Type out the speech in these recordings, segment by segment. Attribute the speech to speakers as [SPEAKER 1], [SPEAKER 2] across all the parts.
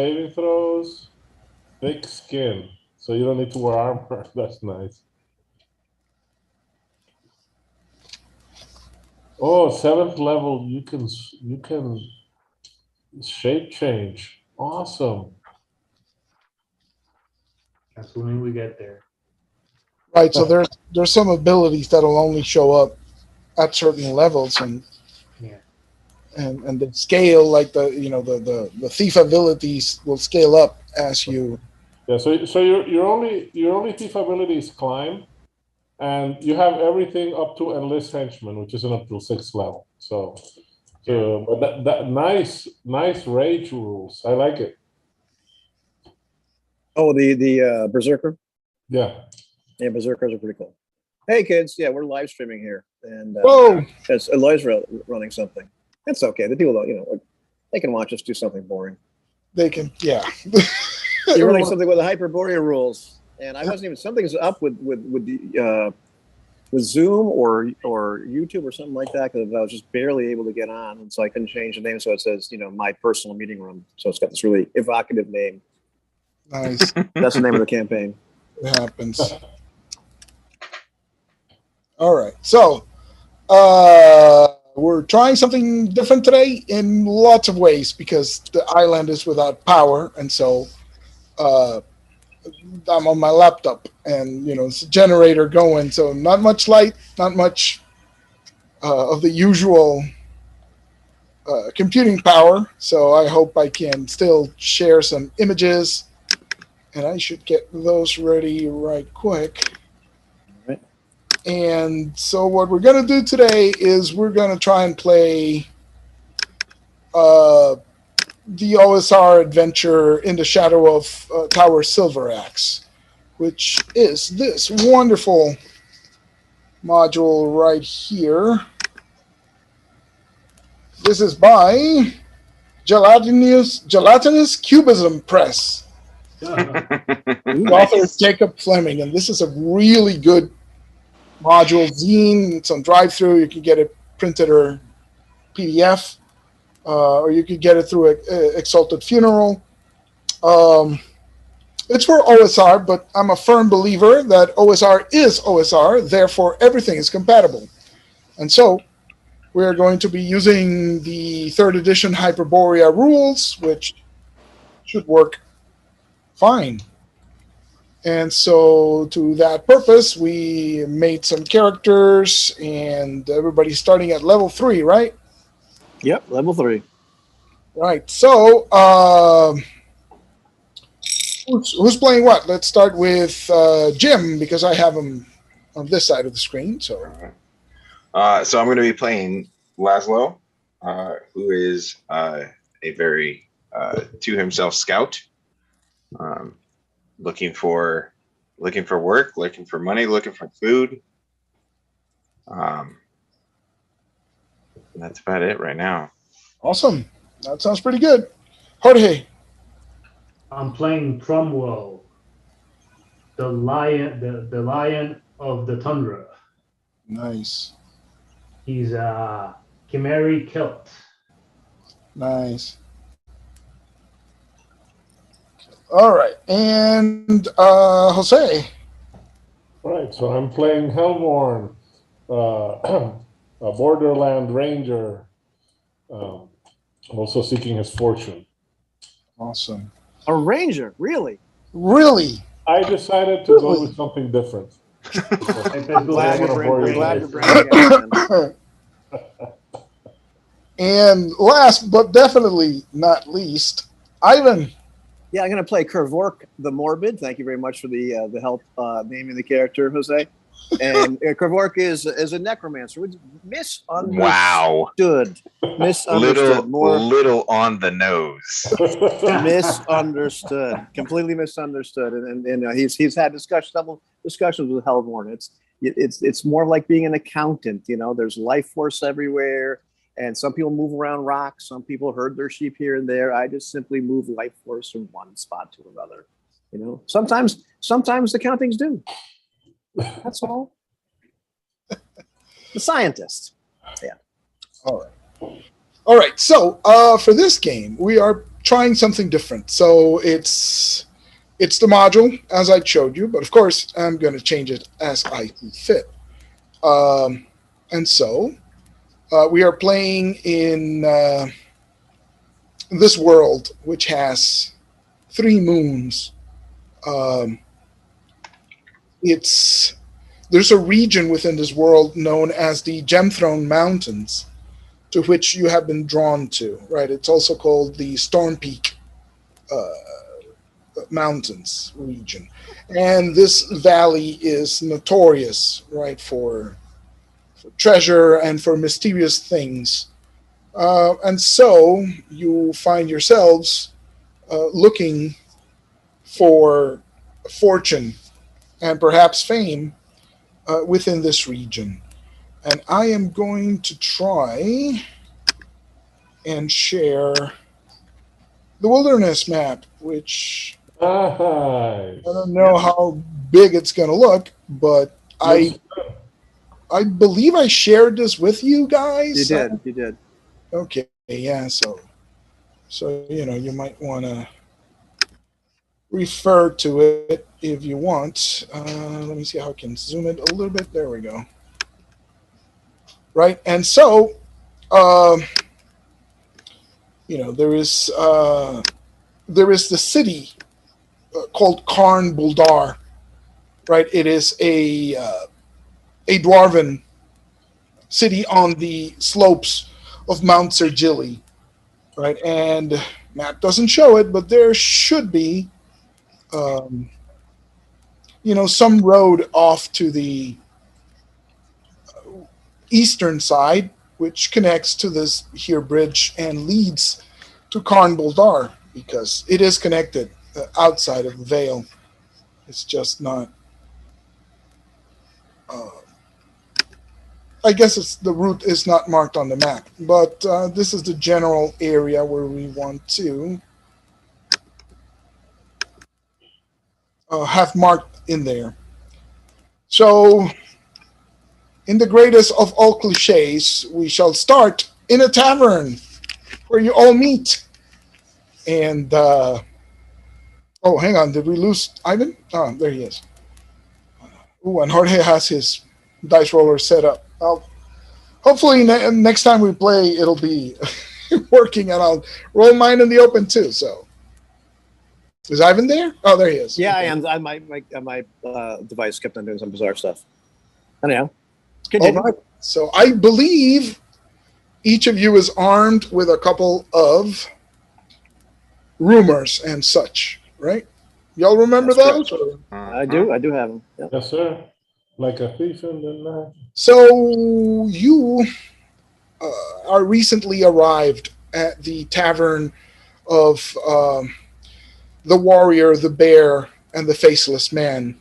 [SPEAKER 1] saving throws, thick skin, so you don't need to wear armor. That's nice. Oh, seventh level, you can shape change. Awesome.
[SPEAKER 2] Assuming we get there.
[SPEAKER 3] Right. So there's some abilities that'll only show up at certain levels, and
[SPEAKER 2] Yeah.
[SPEAKER 3] and the scale, like the thief abilities will scale up as you.
[SPEAKER 1] Yeah, so your only thief ability is climb, and you have everything up to enlist henchman, which isn't up to sixth level. So,
[SPEAKER 2] Yeah.
[SPEAKER 1] but that nice rage rules. I like it.
[SPEAKER 4] Oh, the Berserker.
[SPEAKER 1] Yeah.
[SPEAKER 4] Yeah, Berserkers are pretty cool. Hey kids, yeah, we're live streaming here, and
[SPEAKER 3] Whoa!
[SPEAKER 4] it's Eloy's running something. That's okay. The people, they can watch us do something boring.
[SPEAKER 3] They can, yeah.
[SPEAKER 4] You're running something with the Hyperborea rules, and I wasn't even. Something's up with the with Zoom or YouTube or something like that, because I was just barely able to get on, and so I couldn't change the name. So it says, my personal meeting room. So it's got this really evocative name.
[SPEAKER 3] Nice.
[SPEAKER 4] That's the name of the campaign.
[SPEAKER 3] It happens. All right. So we're trying something different today in lots of ways because the island is without power, and so I'm on my laptop, and it's a generator going, so not much light, not much of the usual computing power. So I hope I can still share some images, and I should get those ready right quick.
[SPEAKER 4] Right.
[SPEAKER 3] And so what we're going to do today is we're going to try and play the OSR adventure in the shadow of Tower Silveraxe, which is this wonderful module right here. This is by Gelatinous Cubism Press. The author is Jacob Fleming, and this is a really good module zine. It's on drive-through. You can get it printed or PDF, or you could get it through Exalted Funeral. It's for OSR, but I'm a firm believer that OSR is OSR, therefore everything is compatible. And so we're going to be using the 3rd edition Hyperborea rules, which should work fine. And so to that purpose, we made some characters, and everybody's starting at level 3, right?
[SPEAKER 4] Yep, level 3.
[SPEAKER 3] Right. So who's playing what? Let's start with Jim, because I have him on this side of the screen. So
[SPEAKER 5] so I'm going to be playing Laszlo, who is a very to himself scout, looking for work, looking for money, looking for food. And that's about it right now.
[SPEAKER 3] Awesome. That sounds pretty good. Jorge.
[SPEAKER 2] I'm playing Cromwell, the lion of the tundra.
[SPEAKER 3] Nice.
[SPEAKER 2] He's a Chimeri Celt.
[SPEAKER 3] Nice. All right. And Jose.
[SPEAKER 1] Right. So I'm playing Hellborn, a Borderland Ranger, also seeking his fortune.
[SPEAKER 3] Awesome.
[SPEAKER 4] A ranger, really?
[SPEAKER 3] Really?
[SPEAKER 1] I decided to go with something different.
[SPEAKER 4] Glad
[SPEAKER 1] you're
[SPEAKER 4] bringing it.
[SPEAKER 3] And last but definitely not least, Ivan.
[SPEAKER 4] Yeah, I'm going to play Kervork the Morbid. Thank you very much for the help naming the character, Jose. And Kervork is a necromancer. Misunderstood.
[SPEAKER 5] Wow.
[SPEAKER 4] Misunderstood.
[SPEAKER 5] Little on the nose.
[SPEAKER 4] Misunderstood. Completely misunderstood. And he's had several discussions with Hellborn. It's more like being an accountant. There's life force everywhere. And some people move around rocks. Some people herd their sheep here and there. I just simply move life force from one spot to another. Sometimes the countings do. That's all. The scientist. Yeah.
[SPEAKER 3] All right. All right, so for this game, we are trying something different. So it's the module as I showed you, but of course I'm going to change it as I see fit. And so we are playing in this world, which has 3 moons. There's a region within this world known as the Gemthrone Mountains, to which you have been drawn to, right? It's also called the Storm Peak Mountains region. And this valley is notorious, right, for treasure and for mysterious things. And so you find yourselves looking for fortune and perhaps fame within this region. And I am going to try and share the wilderness map, which
[SPEAKER 1] Nice.
[SPEAKER 3] I don't know how big it's going to look, but I believe I shared this with you guys.
[SPEAKER 4] You did.
[SPEAKER 3] Okay, yeah, so you might want to refer to it if you want. Let me see how I can zoom it a little bit. There we go. Right, and so there is the city called Karn Buldar. Right, it is a dwarven city on the slopes of Mount Sergili. Right, and map doesn't show it, but there should be some road off to the eastern side, which connects to this here bridge and leads to Karn Buldar, because it is connected outside of the Vale. It's just not. I guess the route is not marked on the map, but this is the general area where we want to have marked in there. So, in the greatest of all cliches, we shall start in a tavern where you all meet. And, hang on, did we lose Ivan? Oh, there he is. Ooh, and Jorge has his dice roller set up. Hopefully next time we play, it'll be working, and I'll roll mine in the open too. So, is Ivan there? Oh, there he is.
[SPEAKER 4] Yeah,
[SPEAKER 3] okay.
[SPEAKER 4] I am. My device kept on doing some bizarre stuff. Anyhow,
[SPEAKER 3] all right. So I believe each of you is armed with a couple of rumors and such, right? Y'all remember
[SPEAKER 4] That's
[SPEAKER 3] those?
[SPEAKER 4] I do have them. Yep.
[SPEAKER 1] Yes, sir. Like a thief in the night.
[SPEAKER 3] So you are recently arrived at the tavern of the warrior, the bear, and the faceless man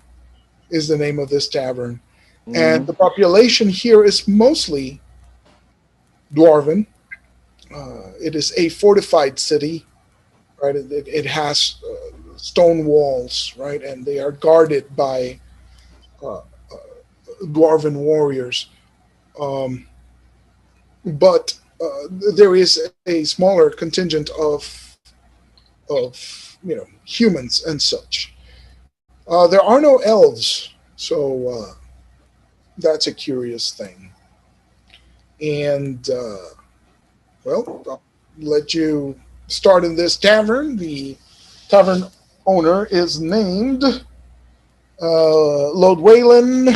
[SPEAKER 3] is the name of this tavern. Mm-hmm. And the population here is mostly dwarven. It is a fortified city, right? It has stone walls, right? And they are guarded by dwarven warriors. But there is a smaller contingent of humans and such. There are no elves, so that's a curious thing. And I'll let you start in this tavern. The tavern owner is named Lodwaylan.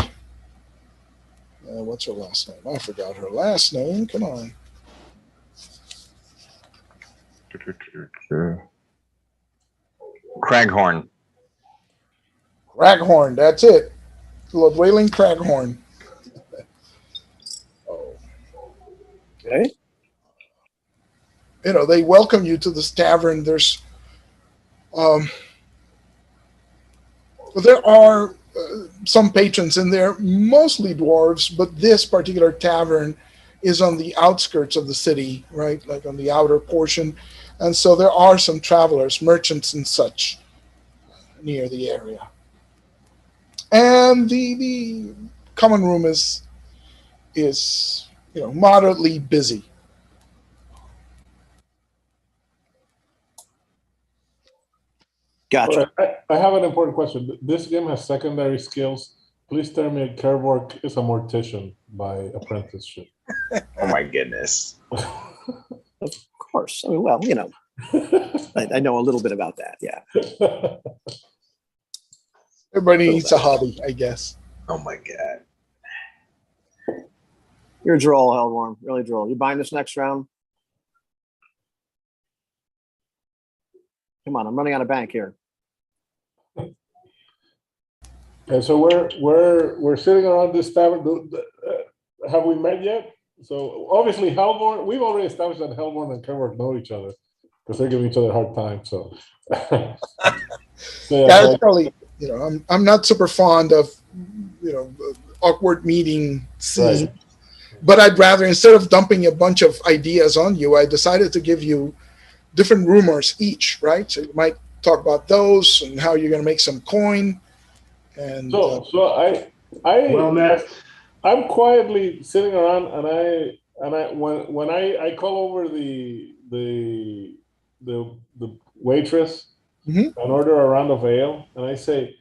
[SPEAKER 3] What's her last name? I forgot her last name. Come on.
[SPEAKER 5] Craghorn.
[SPEAKER 3] Craghorn, that's it. Lodwaylan Craghorn.
[SPEAKER 4] Okay.
[SPEAKER 3] They welcome you to this tavern. There are some patrons in there, mostly dwarves, but this particular tavern is on the outskirts of the city, right? Like on the outer portion. And so there are some travelers, merchants and such near the area. And the common room is moderately busy.
[SPEAKER 4] Gotcha.
[SPEAKER 1] I have an important question. This game has secondary skills. Please tell me Kervork is a mortician by apprenticeship.
[SPEAKER 5] Oh my goodness.
[SPEAKER 4] Of course. I mean, well, I know a little bit about that. Yeah.
[SPEAKER 3] Everybody needs a hobby, I guess.
[SPEAKER 5] Oh my god.
[SPEAKER 4] You're a droll, Hellworm. Really droll. You buying this next round? Come on, I'm running out of bank here.
[SPEAKER 1] Okay, so we're sitting around this tavern. Have we met yet? So obviously Hellborn, we've already established that Hellborn and Kerwork know each other because they're giving each other a hard time. So,
[SPEAKER 3] That's probably, I'm not super fond of, awkward meeting scene.
[SPEAKER 1] Right.
[SPEAKER 3] But I'd rather, instead of dumping a bunch of ideas on you, I decided to give you different rumors each, right? So you might talk about those and how you're going to make some coin. And
[SPEAKER 1] so
[SPEAKER 2] Well met.
[SPEAKER 1] I'm quietly sitting around, and when I call over the waitress
[SPEAKER 3] Mhm.
[SPEAKER 1] and order a round of ale, and I say,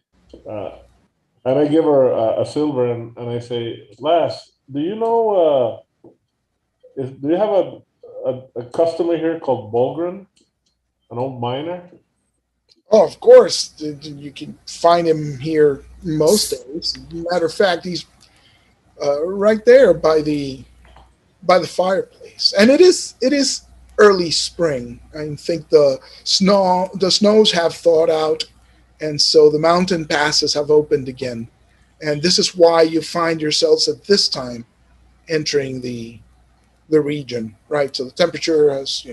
[SPEAKER 1] and I give her a silver, and I say, "Lass, do you know? Do you have a customer here called Bolgren, an old miner?"
[SPEAKER 3] oh, of course, you can find him here most days. Matter of fact, he's right there by the fireplace, and it is early spring. I think the snows have thawed out, and so the mountain passes have opened again, and this is why you find yourselves at this time entering the region, right? So the temperature has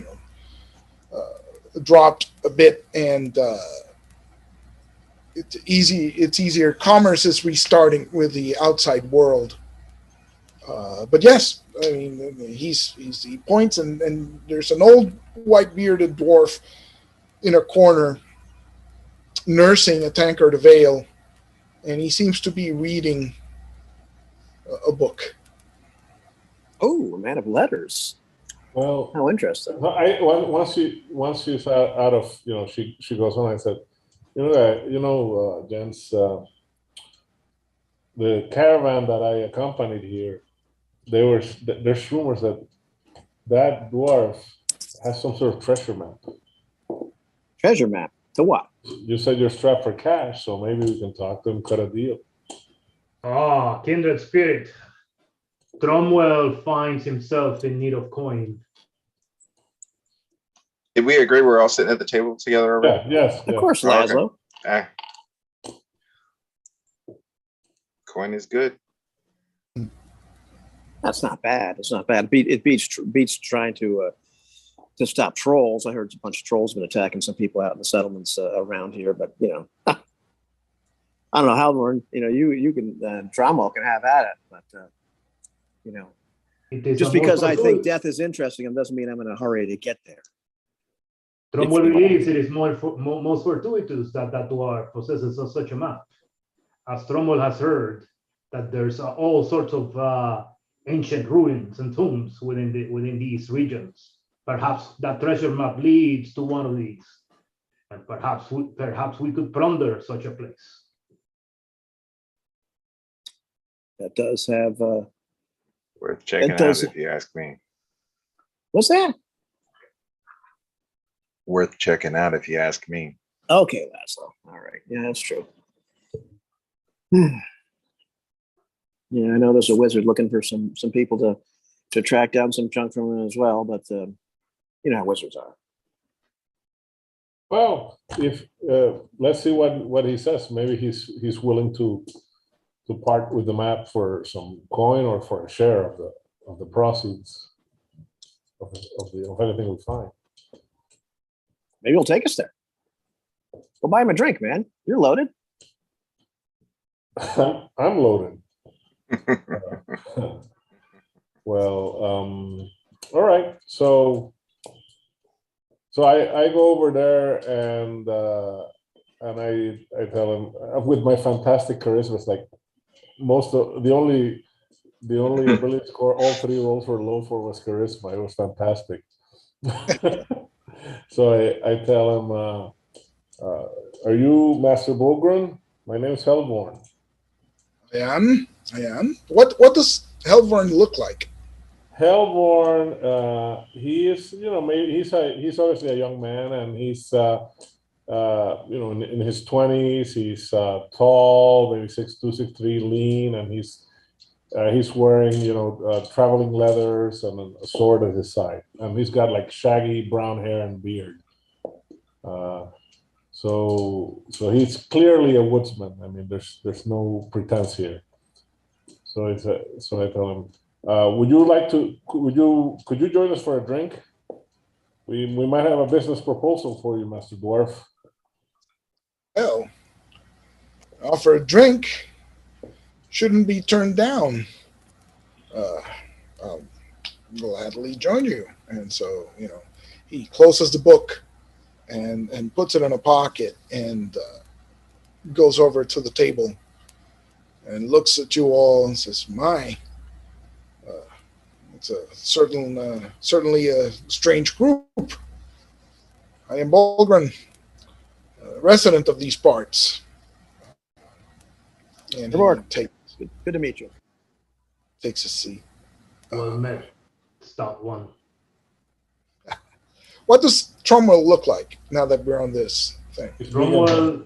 [SPEAKER 3] dropped a bit, and it's easier. Commerce is restarting with the outside world. But yes, I mean, he points, and there's an old white bearded dwarf in a corner nursing a tankard of ale, and he seems to be reading a book.
[SPEAKER 4] Oh, a man of letters.
[SPEAKER 1] Well,
[SPEAKER 4] How interesting.
[SPEAKER 1] once she's out of she goes on. I said, gents, the caravan that I accompanied here, there's rumors that dwarf has some sort of treasure map.
[SPEAKER 4] Treasure map. To what?
[SPEAKER 1] You said you're strapped for cash, so maybe we can talk to him, cut a deal.
[SPEAKER 2] Ah, kindred spirit. Cromwell finds himself in need of coin.
[SPEAKER 5] Did we agree we're all sitting at the table together already?
[SPEAKER 1] Yeah, yes,
[SPEAKER 4] Of course,
[SPEAKER 5] Oh, okay.
[SPEAKER 4] Laszlo.
[SPEAKER 5] Ah. Coin is good.
[SPEAKER 4] That's not bad. It's not bad. It beats trying to stop trolls. I heard a bunch of trolls have been attacking some people out in the settlements around here, but I don't know how Lauren. You can Drama can have at it, but
[SPEAKER 2] It is
[SPEAKER 4] just
[SPEAKER 2] a
[SPEAKER 4] because I think
[SPEAKER 2] multiple-
[SPEAKER 4] death is interesting, it doesn't mean I'm in a hurry to get there.
[SPEAKER 2] Cromwell believes it is most fortuitous that dwarf possesses such a map. As Cromwell has heard that there's all sorts of ancient ruins and tombs within these regions. Perhaps that treasure map leads to one of these, and perhaps we could plunder such a place.
[SPEAKER 4] That does have.
[SPEAKER 5] Worth checking
[SPEAKER 4] It
[SPEAKER 5] out
[SPEAKER 4] does.
[SPEAKER 5] if you ask me.
[SPEAKER 4] What's that?
[SPEAKER 5] Worth checking out if you ask me.
[SPEAKER 4] Okay, Laszlo. All right. Yeah, that's true. Yeah, I know there's a wizard looking for some people to track down some junk from him as well, but you know how wizards are.
[SPEAKER 1] Well, if let's see what he says. Maybe he's willing to part with the map for some coin or for a share of the proceeds of anything we find.
[SPEAKER 4] Maybe he'll take us there. Go buy him a drink, man. You're loaded.
[SPEAKER 1] I'm loaded. Well, all right. So I go over there and I tell him with my fantastic charisma, it's like the only ability to score all three rolls were low for was charisma. It was fantastic. So I tell him, Are you Master Bogren? My name is Helvorn.
[SPEAKER 3] I am. I am. What does Helvorn look like?
[SPEAKER 1] Helvorn, he is, maybe he's obviously a young man, and he's, in his 20s. He's tall, maybe 6'2", 6'3", lean, and he's wearing, traveling leathers and a sword at his side, and he's got like shaggy brown hair and beard. So he's clearly a woodsman. I mean, there's no pretense here. So I tell him, could you join us for a drink? We might have a business proposal for you, Master Dwarf.
[SPEAKER 3] Well, offer a drink shouldn't be turned down. I'll gladly join you. And so, he closes the book and puts it in a pocket and goes over to the table and looks at you all and says, "My, it's certainly a strange group. I am Bolgren, resident of these parts." And he
[SPEAKER 4] Good to meet you.
[SPEAKER 3] takes a seat.
[SPEAKER 2] Well met, stout one.
[SPEAKER 3] What does Tromwell look like now that we're on this thing?
[SPEAKER 2] Tromwell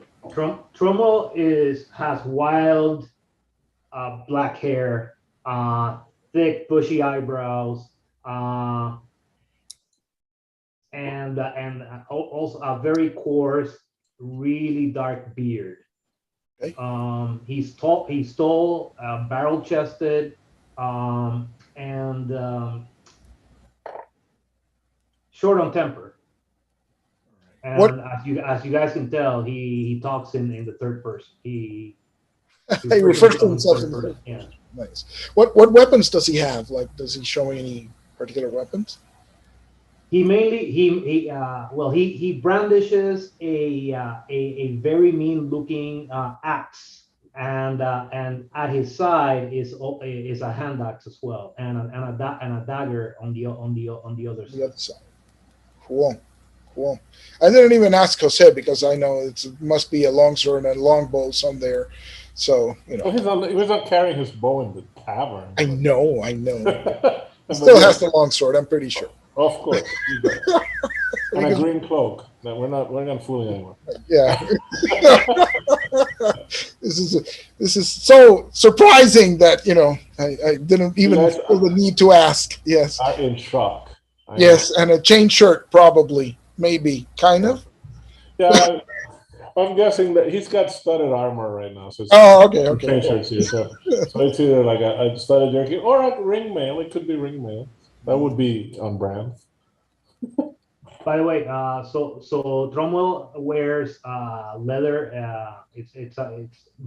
[SPEAKER 2] has wild black hair, thick bushy eyebrows, and also a very coarse, really dark beard.
[SPEAKER 3] Okay.
[SPEAKER 2] He's tall, barrel chested, and short on temper. And as you guys can tell, he talks in the third person. He
[SPEAKER 3] refers to himself in the
[SPEAKER 2] third person. Yeah.
[SPEAKER 3] Nice. What weapons does he have? Like, does he show any particular weapons?
[SPEAKER 2] He mainly he brandishes a very mean looking axe, and at his side is a hand axe as well, and a dagger on the other side.
[SPEAKER 3] The other side. Cool. I didn't even ask Jose because I know it must be a longsword and a longbow somewhere. So
[SPEAKER 1] Well, he's not carrying his bow in the tavern.
[SPEAKER 3] I know. He still has the longsword. I'm pretty sure.
[SPEAKER 1] Of course. And a green cloak. No, we're not fooling anyone.
[SPEAKER 3] Yeah. This is so surprising that I didn't even feel the need to ask. Yes.
[SPEAKER 1] Are in shock.
[SPEAKER 3] Yes, and a chain shirt probably, maybe, kind of.
[SPEAKER 1] Yeah, I'm guessing that he's got studded armor right now. So
[SPEAKER 3] okay.
[SPEAKER 1] Chain shirts here, so it's either like a studded jerky or a ring mail. It could be ring mail. That would be on brand.
[SPEAKER 2] By the way, so Tromwell wears leather. It's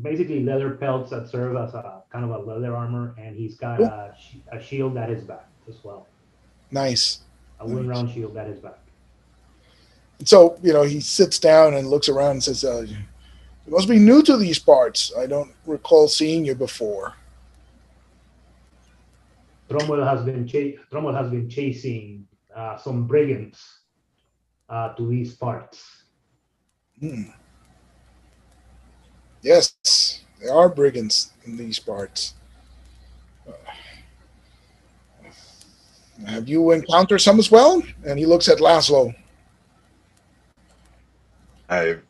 [SPEAKER 2] basically leather pelts that serve as a kind of a leather armor, and he's got a shield at his back as well.
[SPEAKER 3] Nice.
[SPEAKER 2] A wooden round shield at his back.
[SPEAKER 3] So he sits down and looks around and says, "You must be new to these parts. I don't recall seeing you before."
[SPEAKER 2] Tromwell has been chasing some brigands to these parts.
[SPEAKER 3] Yes, there are brigands in these parts. Have you encountered some as well? And he looks at Laszlo.
[SPEAKER 5] I've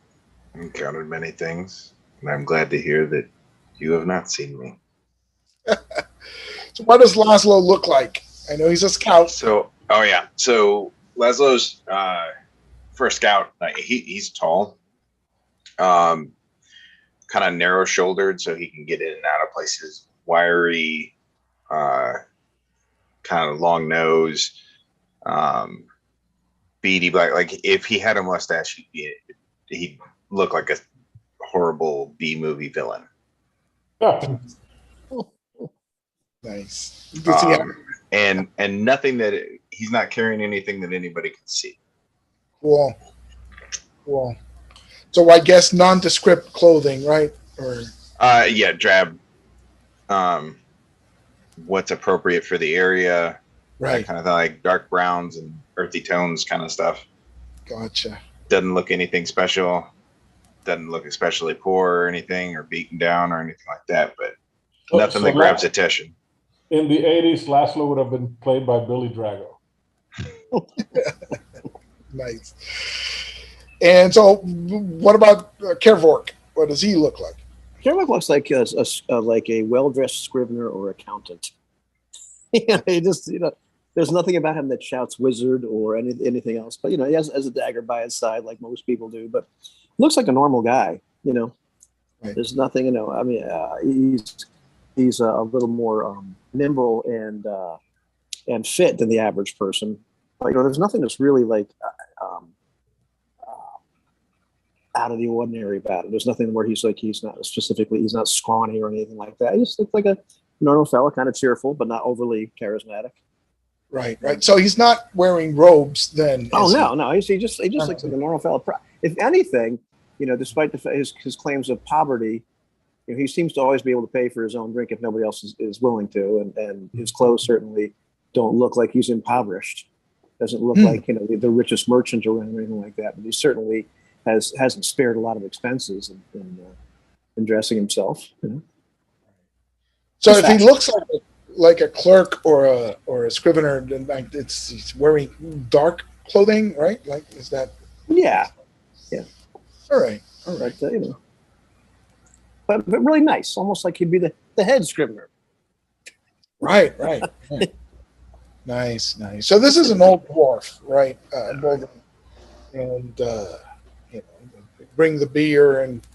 [SPEAKER 5] encountered many things, and I'm glad to hear that you have not seen me.
[SPEAKER 3] So what does Laszlo look like? I know he's a scout.
[SPEAKER 5] So Laszlo's for a scout, he's tall, kind of narrow-shouldered, so he can get in and out of places. Wiry, kind of long nose, beady black. Like if he had a mustache, he'd look like a horrible B-movie villain.
[SPEAKER 1] Oh.
[SPEAKER 3] Nice.
[SPEAKER 5] And nothing that he's not carrying anything that anybody can see.
[SPEAKER 3] Cool. So I guess nondescript clothing, right? Or
[SPEAKER 5] drab. What's appropriate for the area,
[SPEAKER 3] right?
[SPEAKER 5] That kind of thing, like dark browns and earthy tones, kind of stuff.
[SPEAKER 3] Gotcha.
[SPEAKER 5] Doesn't look anything special. doesn't look especially poor or anything, or beaten down or anything like that. But
[SPEAKER 1] So-
[SPEAKER 5] nothing
[SPEAKER 1] so
[SPEAKER 5] that grabs
[SPEAKER 1] La-
[SPEAKER 5] attention.
[SPEAKER 1] In the 80s, Laszlo would have been played by Billy Drago.
[SPEAKER 3] Nice. And so, what about Kervork? What does he look like?
[SPEAKER 4] Kermit looks like a well-dressed scrivener or accountant. He just, there's nothing about him that shouts wizard or anything else. But he has a dagger by his side, like most people do. But looks like a normal guy.
[SPEAKER 3] Right.
[SPEAKER 4] There's nothing. I mean, he's a little more nimble and fit than the average person. But there's nothing that's really like out of the ordinary about it. There's nothing where he's not scrawny or anything like that. He just looks like a normal fella, kind of cheerful, but not overly charismatic.
[SPEAKER 3] Right. So he's not wearing robes then.
[SPEAKER 4] Oh
[SPEAKER 3] is he?
[SPEAKER 4] no, he just looks like a normal fella. If anything, despite his claims of poverty, he seems to always be able to pay for his own drink if nobody else is willing to, and his clothes certainly don't look like he's impoverished. Doesn't look like the richest merchant or anything like that, but he certainly hasn't spared a lot of expenses in dressing himself.
[SPEAKER 3] So if he looks like a clerk or a scrivener, then he's wearing dark clothing, right? Like, is that?
[SPEAKER 4] Yeah.
[SPEAKER 3] All right.
[SPEAKER 4] But really nice, almost like he'd be the head scrivener.
[SPEAKER 3] Right. Nice. So this is an old dwarf, right? And bring the beer and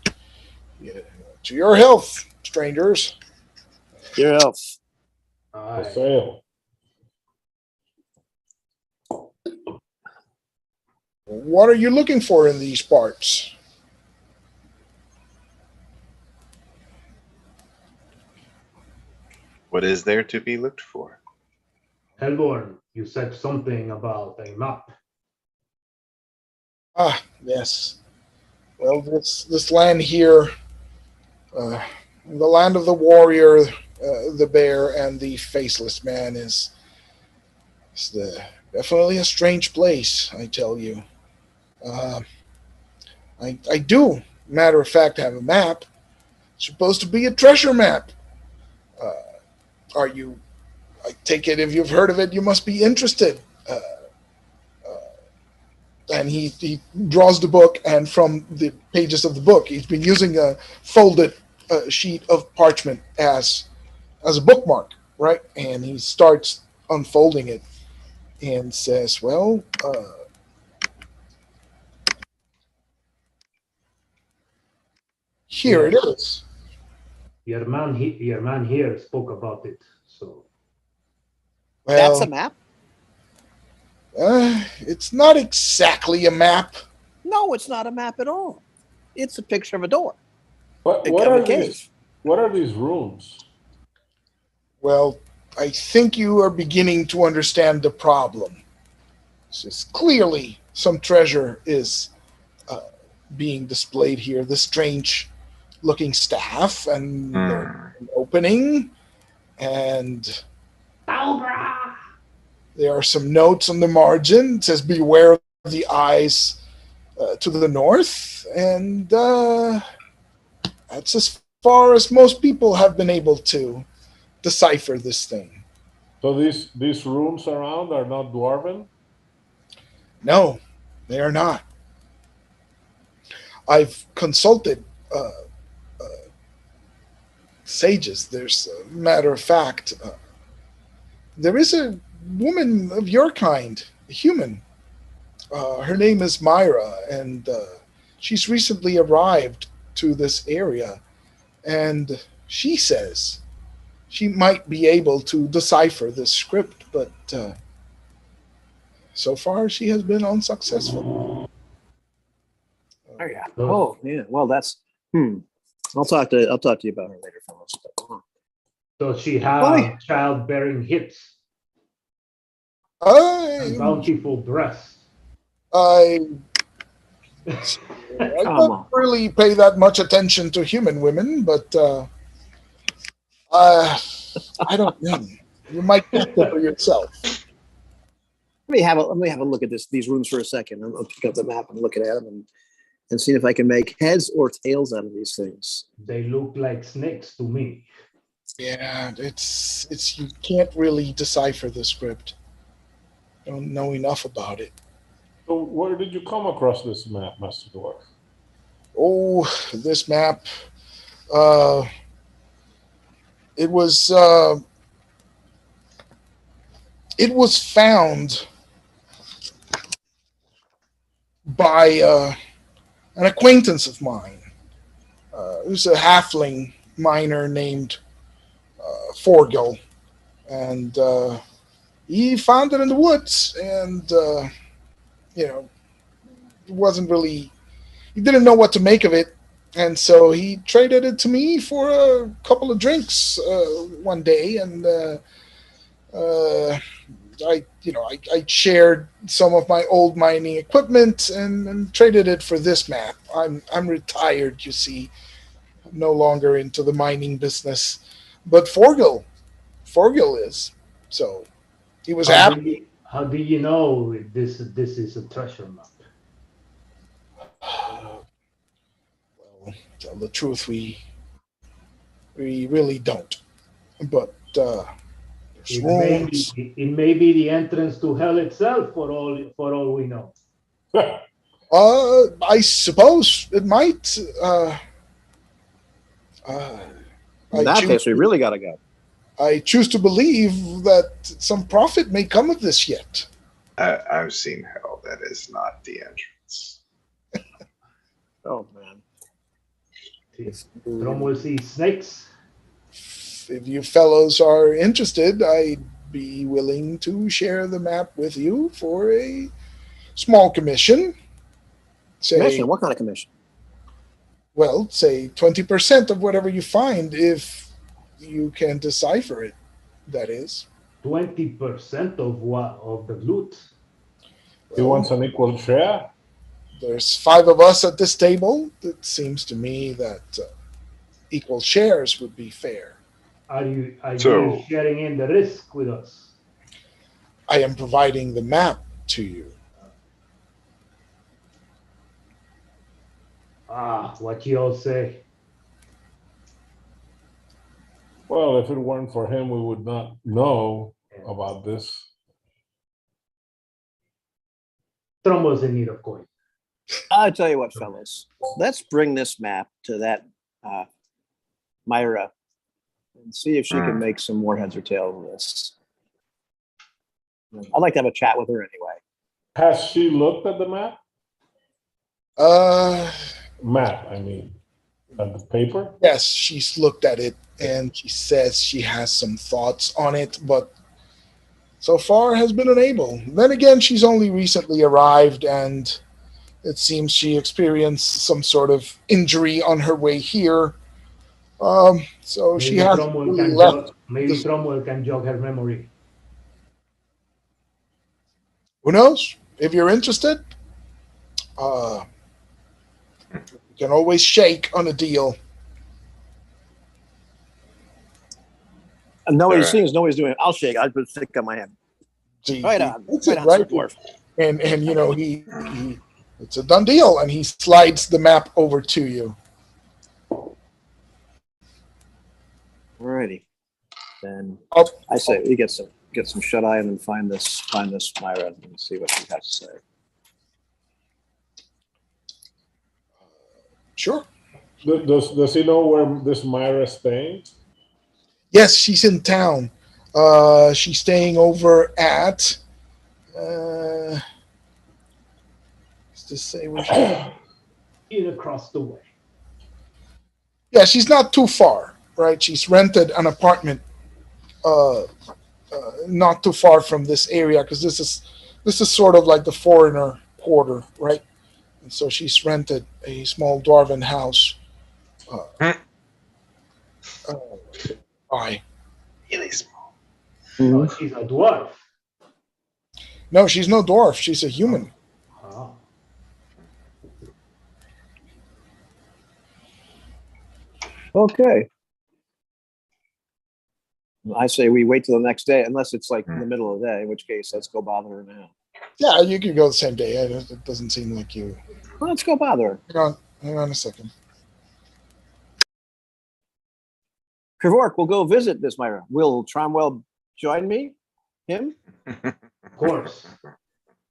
[SPEAKER 3] to your health, strangers.
[SPEAKER 4] Your health.
[SPEAKER 1] For sale.
[SPEAKER 3] What are you looking for in these parts?
[SPEAKER 5] What is there to be looked for?
[SPEAKER 2] Hellborn, you said something about a map.
[SPEAKER 3] Ah, yes. Well, this land here, the land of the warrior, the bear, and the faceless man is definitely a strange place, I tell you. I do, matter of fact, have a map. It's supposed to be a treasure map. I take it if you've heard of it, you must be interested. And he draws the book, and from the pages of the book, he's been using a folded sheet of parchment as a bookmark, right? And he starts unfolding it and says, well, here it is.
[SPEAKER 2] Your man here spoke about it. So
[SPEAKER 3] Well,
[SPEAKER 4] That's a map?
[SPEAKER 3] it's not exactly a map.
[SPEAKER 4] No, it's not a map at all. It's a picture of a door.
[SPEAKER 1] What
[SPEAKER 4] Of
[SPEAKER 1] are
[SPEAKER 4] a cave.
[SPEAKER 1] these? What are these runes?
[SPEAKER 3] Well, I think you are beginning to understand the problem. It's just clearly some treasure is being displayed here. The strange looking staff and an opening, and there are some notes on the margin. It says, beware of the eyes to the north. And that's as far as most people have been able to decipher this thing.
[SPEAKER 1] So these runes around are not dwarven?
[SPEAKER 3] No, they are not. I've consulted sages. There's a matter of fact, there is a woman of your kind, a human. Her name is Myra, and she's recently arrived to this area, and she says she might be able to decipher this script, but so far she has been unsuccessful.
[SPEAKER 4] Oh yeah. Oh yeah. Well, that's. I'll talk to you about her later, fellas.
[SPEAKER 2] does she have childbearing hips and
[SPEAKER 3] I
[SPEAKER 2] bountiful breasts?
[SPEAKER 3] I
[SPEAKER 4] Come
[SPEAKER 3] don't
[SPEAKER 4] on.
[SPEAKER 3] really pay that much attention to human women, but I don't know. You might get that for yourself.
[SPEAKER 4] Let me have a look at these runes for a second. I'll pick up the map and look at them, and seeing if I can make heads or tails out of these things.
[SPEAKER 2] They look like snakes to me.
[SPEAKER 3] Yeah, it's you can't really decipher the script. Don't know enough about it.
[SPEAKER 1] So where did you come across this map, Master Dwarf?
[SPEAKER 3] Oh, this map. It was found by an acquaintance of mine. It was a halfling miner named Forgil, and he found it in the woods, and it wasn't really. He didn't know what to make of it, and so he traded it to me for a couple of drinks one day, and I shared some of my old mining equipment and traded it for this map. I'm retired, you see. I'm no longer into the mining business, but Forgil is. So he was happy.
[SPEAKER 2] How do you know this is a treasure map?
[SPEAKER 3] Well, tell the truth, we really don't. But there's rooms.
[SPEAKER 2] It may be the entrance to hell itself, for all we know.
[SPEAKER 3] I suppose it might.
[SPEAKER 4] In that case, we really got to go.
[SPEAKER 3] I choose to believe that some profit may come of this yet.
[SPEAKER 5] I've seen hell. That is not the entrance.
[SPEAKER 4] Oh, man.
[SPEAKER 2] Cromwell sees snakes.
[SPEAKER 3] If you fellows are interested, I'd be willing to share the map with you for a small commission.
[SPEAKER 4] Commission? What kind of commission?
[SPEAKER 3] Well, say 20% of whatever you find, if you can decipher it, that is.
[SPEAKER 2] 20% of what? Of the loot?
[SPEAKER 1] He wants an equal share?
[SPEAKER 3] There's 5 of us at this table. It seems to me that equal shares would be fair.
[SPEAKER 2] Are you sharing in the risk with us?
[SPEAKER 3] I am providing the map to you.
[SPEAKER 2] What you all say.
[SPEAKER 1] Well, if it weren't for him, we would not know about this.
[SPEAKER 2] Trumbo's in need of coin.
[SPEAKER 4] I'll tell you what, fellas. Let's bring this map to that Myra and see if she can make some more heads or tails of this. I'd like to have a chat with her anyway.
[SPEAKER 1] Has she looked at the map? Map, I mean. At the paper?
[SPEAKER 3] Yes, she's looked at it and she says she has some thoughts on it, but so far has been unable. Then again, she's only recently arrived and it seems she experienced some sort of injury on her way here. So maybe she has really left.
[SPEAKER 2] Maybe Cromwell can jog her memory.
[SPEAKER 3] Who knows? If you're interested, you can always shake on a deal.
[SPEAKER 4] And nobody's seeing, nobody's doing it. I'll shake. I'll put a stick on my hand. Right on,
[SPEAKER 3] right?
[SPEAKER 4] Dwarf.
[SPEAKER 3] And you know he it's a done deal, and he slides the map over to you.
[SPEAKER 4] Alrighty, then I say we get some shut eye and then find this Myra and see what she has to say.
[SPEAKER 3] Sure.
[SPEAKER 1] Does he know where this Myra's staying?
[SPEAKER 3] Yes, she's in town. She's staying over at. Let's just say where she.
[SPEAKER 2] In across the way.
[SPEAKER 3] Yeah, she's not too far, right? She's rented an apartment, not too far from this area because this is sort of like the foreigner quarter, right? And so she's rented a small dwarven house.
[SPEAKER 5] Really small.
[SPEAKER 2] Oh, she's a dwarf.
[SPEAKER 3] No, she's no dwarf. She's a human.
[SPEAKER 2] Oh.
[SPEAKER 4] Okay. I say we wait till the next day, unless it's like in the middle of the day, in which case let's go bother her now.
[SPEAKER 3] Yeah, you could go the same day. It doesn't seem like you
[SPEAKER 4] Well, let's go bother her.
[SPEAKER 3] Hang on a second.
[SPEAKER 4] Krivork will go visit this Myra. Will Tromwell join me? Him?
[SPEAKER 2] Of course.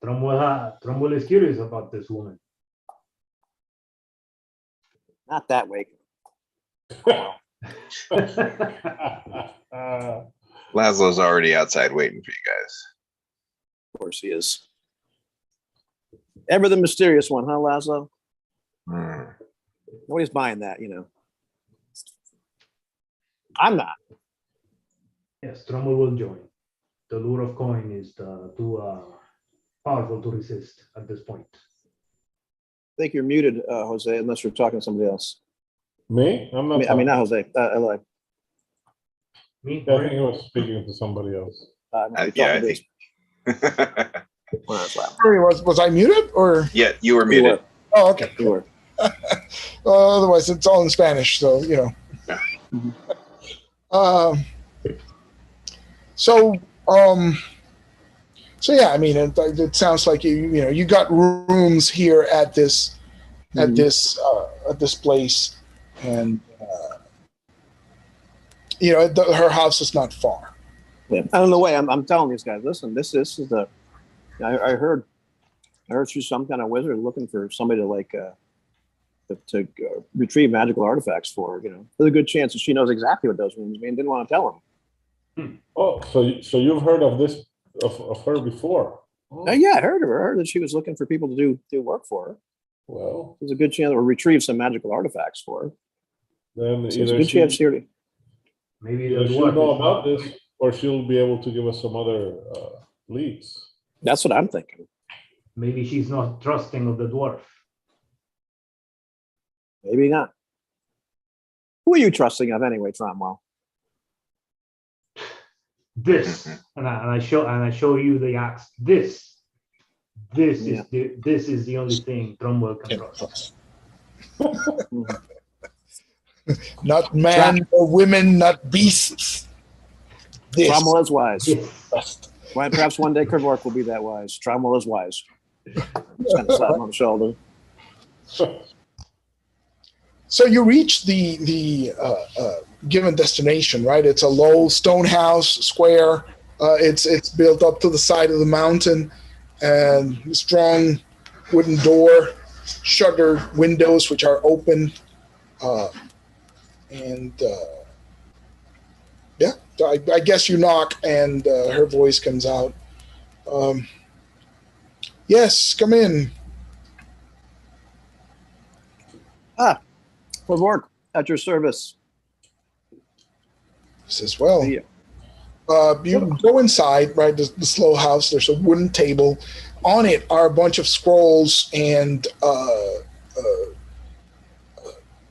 [SPEAKER 2] Trumwell is curious about this woman.
[SPEAKER 4] Not that way.
[SPEAKER 5] Laszlo's already outside waiting for you guys.
[SPEAKER 4] Of course he is. Ever the mysterious one, huh, Laszlo? Nobody's buying that, you know. I'm not.
[SPEAKER 2] Yes, Trumwell will join. The lure of coin is too powerful to resist at this point.
[SPEAKER 4] I think you're muted, Jose, unless you're talking to somebody else.
[SPEAKER 1] Me? I'm not.
[SPEAKER 4] I mean, not Jose. Eloy.
[SPEAKER 2] Me?
[SPEAKER 1] I think he was speaking to somebody else.
[SPEAKER 5] Yeah, I think.
[SPEAKER 3] Sorry, was I muted or?
[SPEAKER 5] Yeah, you were muted.
[SPEAKER 3] Oh, okay.
[SPEAKER 4] You were.
[SPEAKER 3] Otherwise, it's all in Spanish, so you know.
[SPEAKER 5] Yeah.
[SPEAKER 3] So yeah, I mean, it sounds like you got rooms here at this place, and her house is not far.
[SPEAKER 4] Yeah. On the way, I'm telling these guys, listen, this is the. I heard she's some kind of wizard looking for somebody to retrieve magical artifacts for her. You know, there's a good chance that she knows exactly what those rooms mean. Didn't want to tell him.
[SPEAKER 1] Oh, so you've heard of this of her before? Oh.
[SPEAKER 4] Yeah, I heard of her. I heard that she was looking for people to do work for her.
[SPEAKER 1] Well,
[SPEAKER 4] There's a good chance, or retrieve some magical artifacts for her.
[SPEAKER 1] then
[SPEAKER 4] So there's a good chance here.
[SPEAKER 2] Maybe
[SPEAKER 1] either she'll know about this, or she'll be able to give us some other leads.
[SPEAKER 4] That's what I'm thinking.
[SPEAKER 2] Maybe she's not trusting of the dwarf.
[SPEAKER 4] Maybe not. Who are you trusting of anyway, Tromwell?
[SPEAKER 2] This, and I show you the axe. This is the only thing Trumwell can trust.
[SPEAKER 3] Not man or women, not beasts. This.
[SPEAKER 4] Tromwell is wise.
[SPEAKER 2] Yes.
[SPEAKER 4] Well, perhaps one day Krivork will be that wise. Tromwell is wise. Just kind of slap him on the shoulder.
[SPEAKER 3] So you reach the given destination, right? It's a low stone house, square. It's built up to the side of the mountain, and strong wooden door, shuttered windows which are open, I guess you knock, and her voice comes out. Yes, come in.
[SPEAKER 4] Krivork, at your service.
[SPEAKER 3] Says, well,
[SPEAKER 4] See ya.
[SPEAKER 3] you go inside, right? The slow house. There's a wooden table. On it are a bunch of scrolls and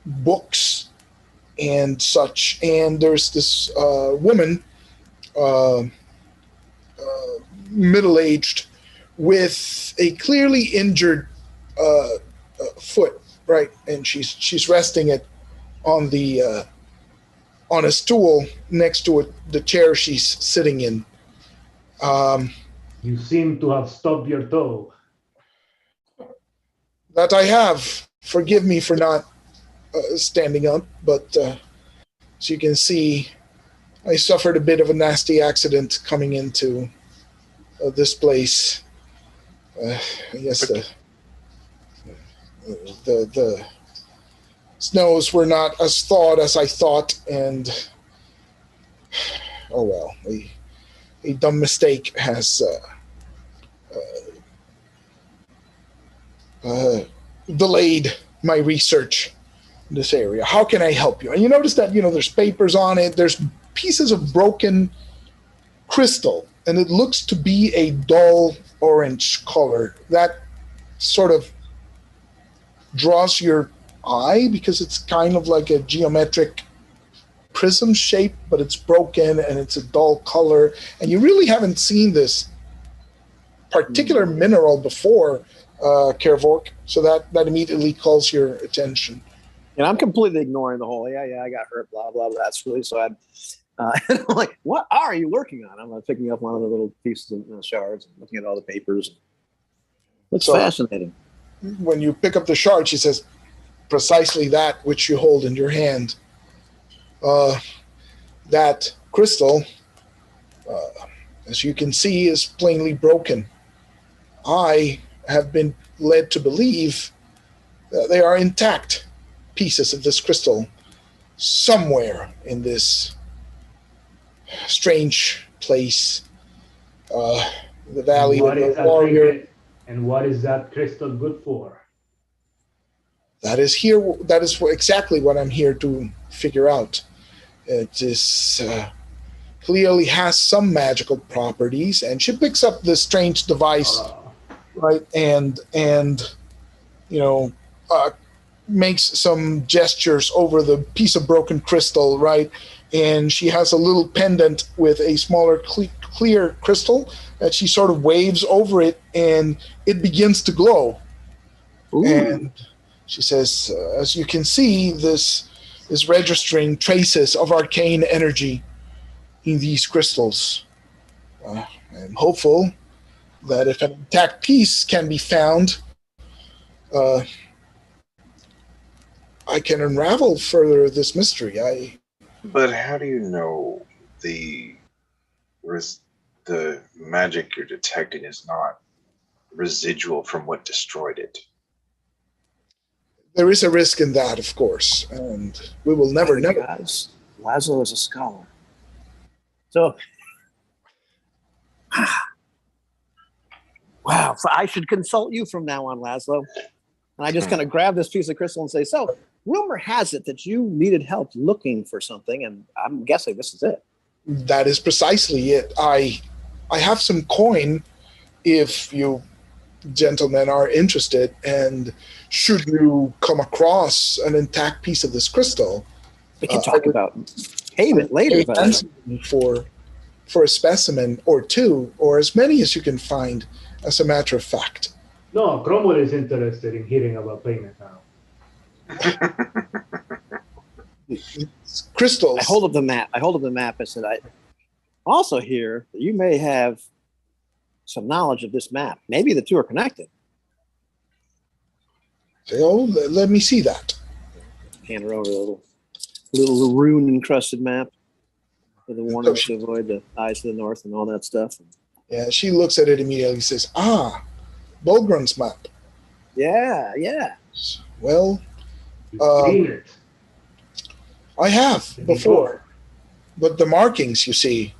[SPEAKER 3] books and such. And there's this woman, middle-aged, with a clearly injured foot, right? And she's resting it on the on a stool next to the chair she's sitting in.
[SPEAKER 2] You seem to have stubbed your toe.
[SPEAKER 3] That I have. Forgive me for not standing up, but as you can see, I suffered a bit of a nasty accident coming into this place. I guess the snows were not as thawed as I thought, and oh well, a dumb mistake has delayed my research in this area. How can I help you? And you notice that, there's papers on it. There's pieces of broken crystal, and it looks to be a dull orange color. That sort of draws your eye because it's kind of like a geometric prism shape, but it's broken and it's a dull color. And you really haven't seen this particular mineral before, Krivork, so that immediately calls your attention.
[SPEAKER 4] And I'm completely ignoring the whole, I got hurt, blah, blah, blah. That's really so I'm like, what are you working on? I'm picking up one of the little pieces of shards and looking at all the papers. Looks fascinating.
[SPEAKER 3] when you pick up the shard, she says, precisely that which you hold in your hand. That crystal, as you can see, is plainly broken. I have been led to believe that they are intact pieces of this crystal somewhere in this strange place, the Valley of the Warrior.
[SPEAKER 2] And what is that crystal good for?
[SPEAKER 3] That is exactly what I'm here to figure out. It is clearly has some magical properties, and she picks up this strange device, right, and makes some gestures over the piece of broken crystal, right, and she has a little pendant with a smaller clear crystal that she sort of waves over it, and it begins to glow. Ooh. And she says, as you can see, this is registering traces of arcane energy in these crystals. I'm hopeful that if an intact piece can be found, I can unravel further this mystery.
[SPEAKER 5] But how do you know the magic you're detecting is not residual from what destroyed it?
[SPEAKER 3] There is a risk in that, of course, and we will never know.
[SPEAKER 4] Guys, Laszlo is a scholar. So, wow, so I should consult you from now on, Laszlo. And I just kind of grab this piece of crystal and say, so, rumor has it that you needed help looking for something, and I'm guessing this is it.
[SPEAKER 3] That is precisely it. I have some coin if you gentlemen are interested, and should you come across an intact piece of this crystal,
[SPEAKER 4] we can talk about payment later.
[SPEAKER 3] For a specimen or two, or as many as you can find, as a matter of fact.
[SPEAKER 2] No, Cromwell is interested in hearing about payment now.
[SPEAKER 3] Crystals.
[SPEAKER 4] I hold up the map. I said, I also hear that you may have some knowledge of this map. Maybe the two are connected.
[SPEAKER 3] Oh, let me see that.
[SPEAKER 4] Hand her over a little rune-encrusted map with the warnings to avoid the eyes to the north and all that stuff.
[SPEAKER 3] Yeah, she looks at it immediately and says, Bulgrun's map.
[SPEAKER 4] Yeah.
[SPEAKER 3] Well, I have before, but the markings, you see,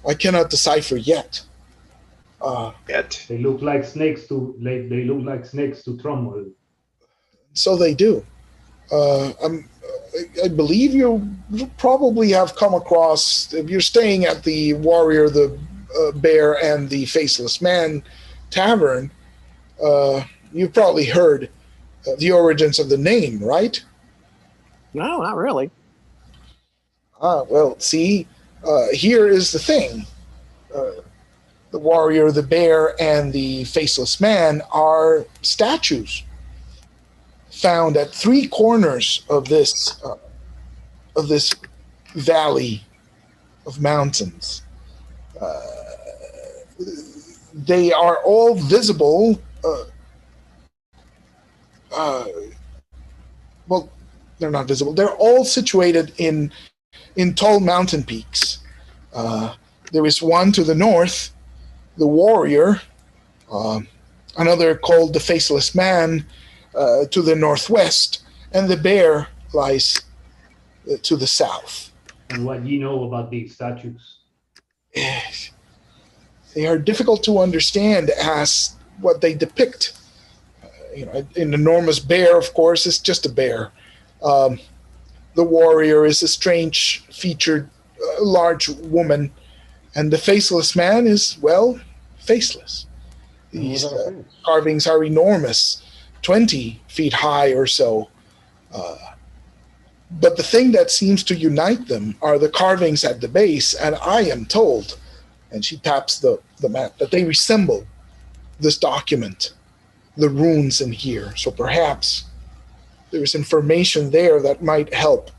[SPEAKER 3] I cannot decipher yet.
[SPEAKER 2] They look like snakes to Cromwell.
[SPEAKER 3] So they do. I believe you probably have come across, if you're staying at the Warrior, the Bear, and the Faceless Man Tavern, you've probably heard the origins of the name, right?
[SPEAKER 4] No, not really.
[SPEAKER 3] Well, see, here is the thing. The Warrior, the Bear, and the Faceless Man are statues found at three corners of this valley of mountains. They are all visible. Well, they're not visible. They're all situated in tall mountain peaks. There is one to the north, the Warrior, another called the Faceless Man to the northwest, and the Bear lies to the south.
[SPEAKER 2] And what do you know about these statues?
[SPEAKER 3] They are difficult to understand as what they depict. An enormous bear, of course, is just a bear. The Warrior is a strange featured large woman, and the Faceless Man is, well, faceless. These carvings are enormous, 20 feet high or so. But the thing that seems to unite them are the carvings at the base, and I am told, and she taps the map, that they resemble this document, the runes in here. So perhaps there's information there that might help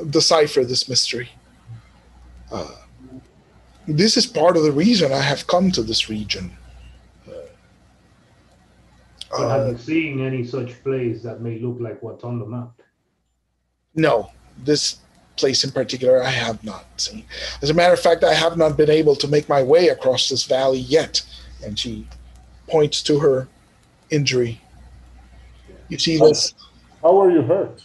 [SPEAKER 3] decipher this mystery. This is part of the reason I have come to this region.
[SPEAKER 2] But have you seen any such place that may look like what's on the map?
[SPEAKER 3] No, this place in particular I have not seen. As a matter of fact, I have not been able to make my way across this valley yet. And she points to her injury. You see this?
[SPEAKER 1] How are you hurt?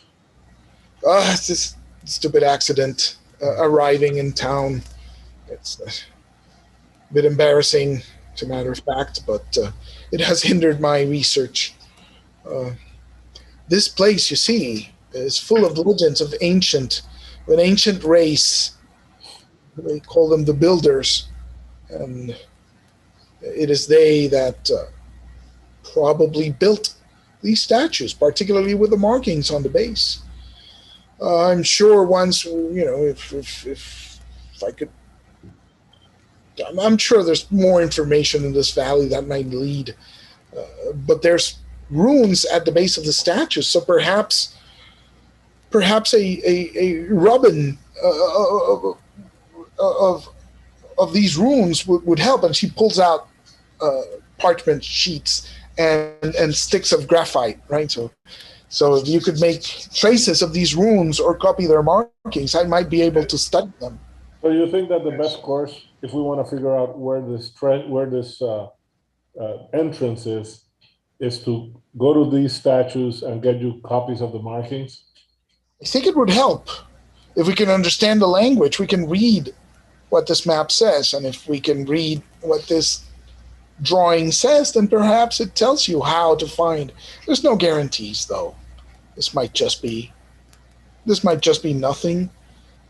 [SPEAKER 3] It's this stupid accident arriving in town. It's a bit embarrassing, as a matter of fact, but it has hindered my research. This place, you see, is full of legends of an ancient race. They call them the Builders, and it is they that probably built these statues, particularly with the markings on the base. I'm sure once, if I could, I'm sure there's more information in this valley that might lead, but there's runes at the base of the statues, so perhaps a rubbing of these runes would help. And she pulls out parchment sheets and sticks of graphite, right? So if you could make traces of these runes or copy their markings, I might be able to study them.
[SPEAKER 1] So you think that the best course, if we want to figure out where this entrance is to go to these statues and get you copies of the markings?
[SPEAKER 3] I think it would help if we can understand the language. We can read what this map says, and if we can read what this drawing says, then perhaps it tells you how to find. There's no guarantees, though. This might just be nothing.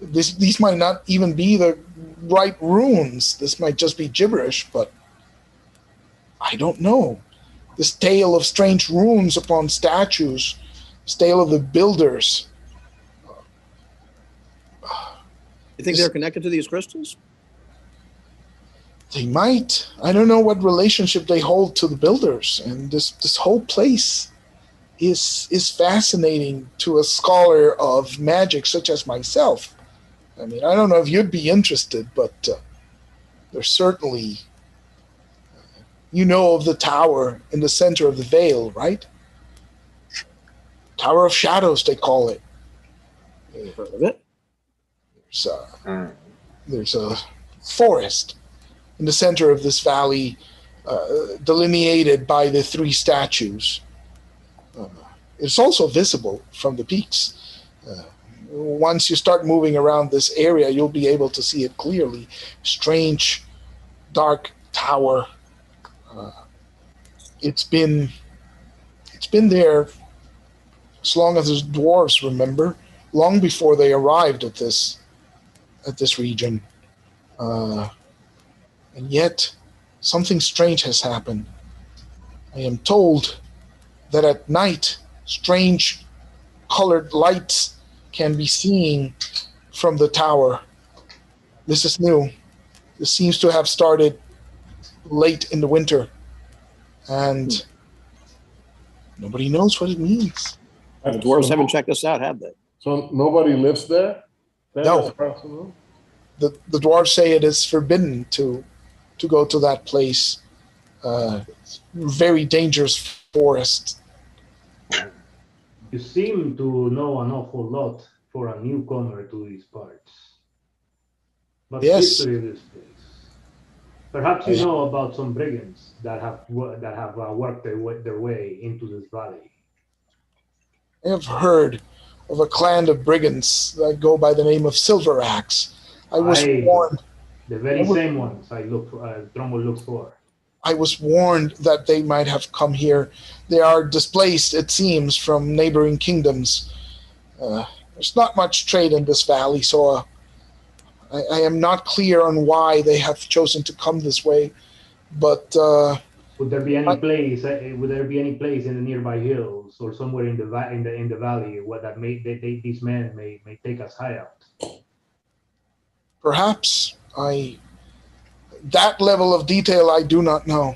[SPEAKER 3] These might not even be the right runes. This might just be gibberish, but I don't know. This tale of strange runes upon statues, this tale of the Builders.
[SPEAKER 4] You think they're connected to these crystals?
[SPEAKER 3] They might. I don't know what relationship they hold to the Builders, and this whole place is fascinating to a scholar of magic such as myself. I mean, I don't know if you'd be interested, but there's certainly, of the tower in the center of the Vale, right? Tower of Shadows, they call it.
[SPEAKER 4] Heard of it?
[SPEAKER 3] There's a forest in the center of this valley, delineated by the three statues. It's also visible from the peaks. Once you start moving around this area, you'll be able to see it clearly. Strange, dark tower. It's been there as long as the dwarves remember, long before they arrived at this region. And yet, something strange has happened. I am told that at night, strange colored lights can be seen from the tower. This is new. This seems to have started late in the winter, and nobody knows what it means.
[SPEAKER 4] The dwarves haven't checked us out, have they?
[SPEAKER 1] So nobody lives there?
[SPEAKER 3] No. The dwarves say it is forbidden to go to that place. Very dangerous forest.
[SPEAKER 2] You seem to know an awful lot for a newcomer to these parts. What's the history of this place? Perhaps you know about some brigands that have worked their way into this valley.
[SPEAKER 3] I have heard of a clan of brigands that go by the name of Silveraxe. I was warned.
[SPEAKER 2] The very same ones Trumbull looks for.
[SPEAKER 3] I was warned that they might have come here. They are displaced, it seems, from neighboring kingdoms. There's not much trade in this valley, so I am not clear on why they have chosen to come this way. But
[SPEAKER 2] would there be any place? Would there be any place in the nearby hills or somewhere in the valley where that these men may take us high out?
[SPEAKER 3] Perhaps. That level of detail I do not know,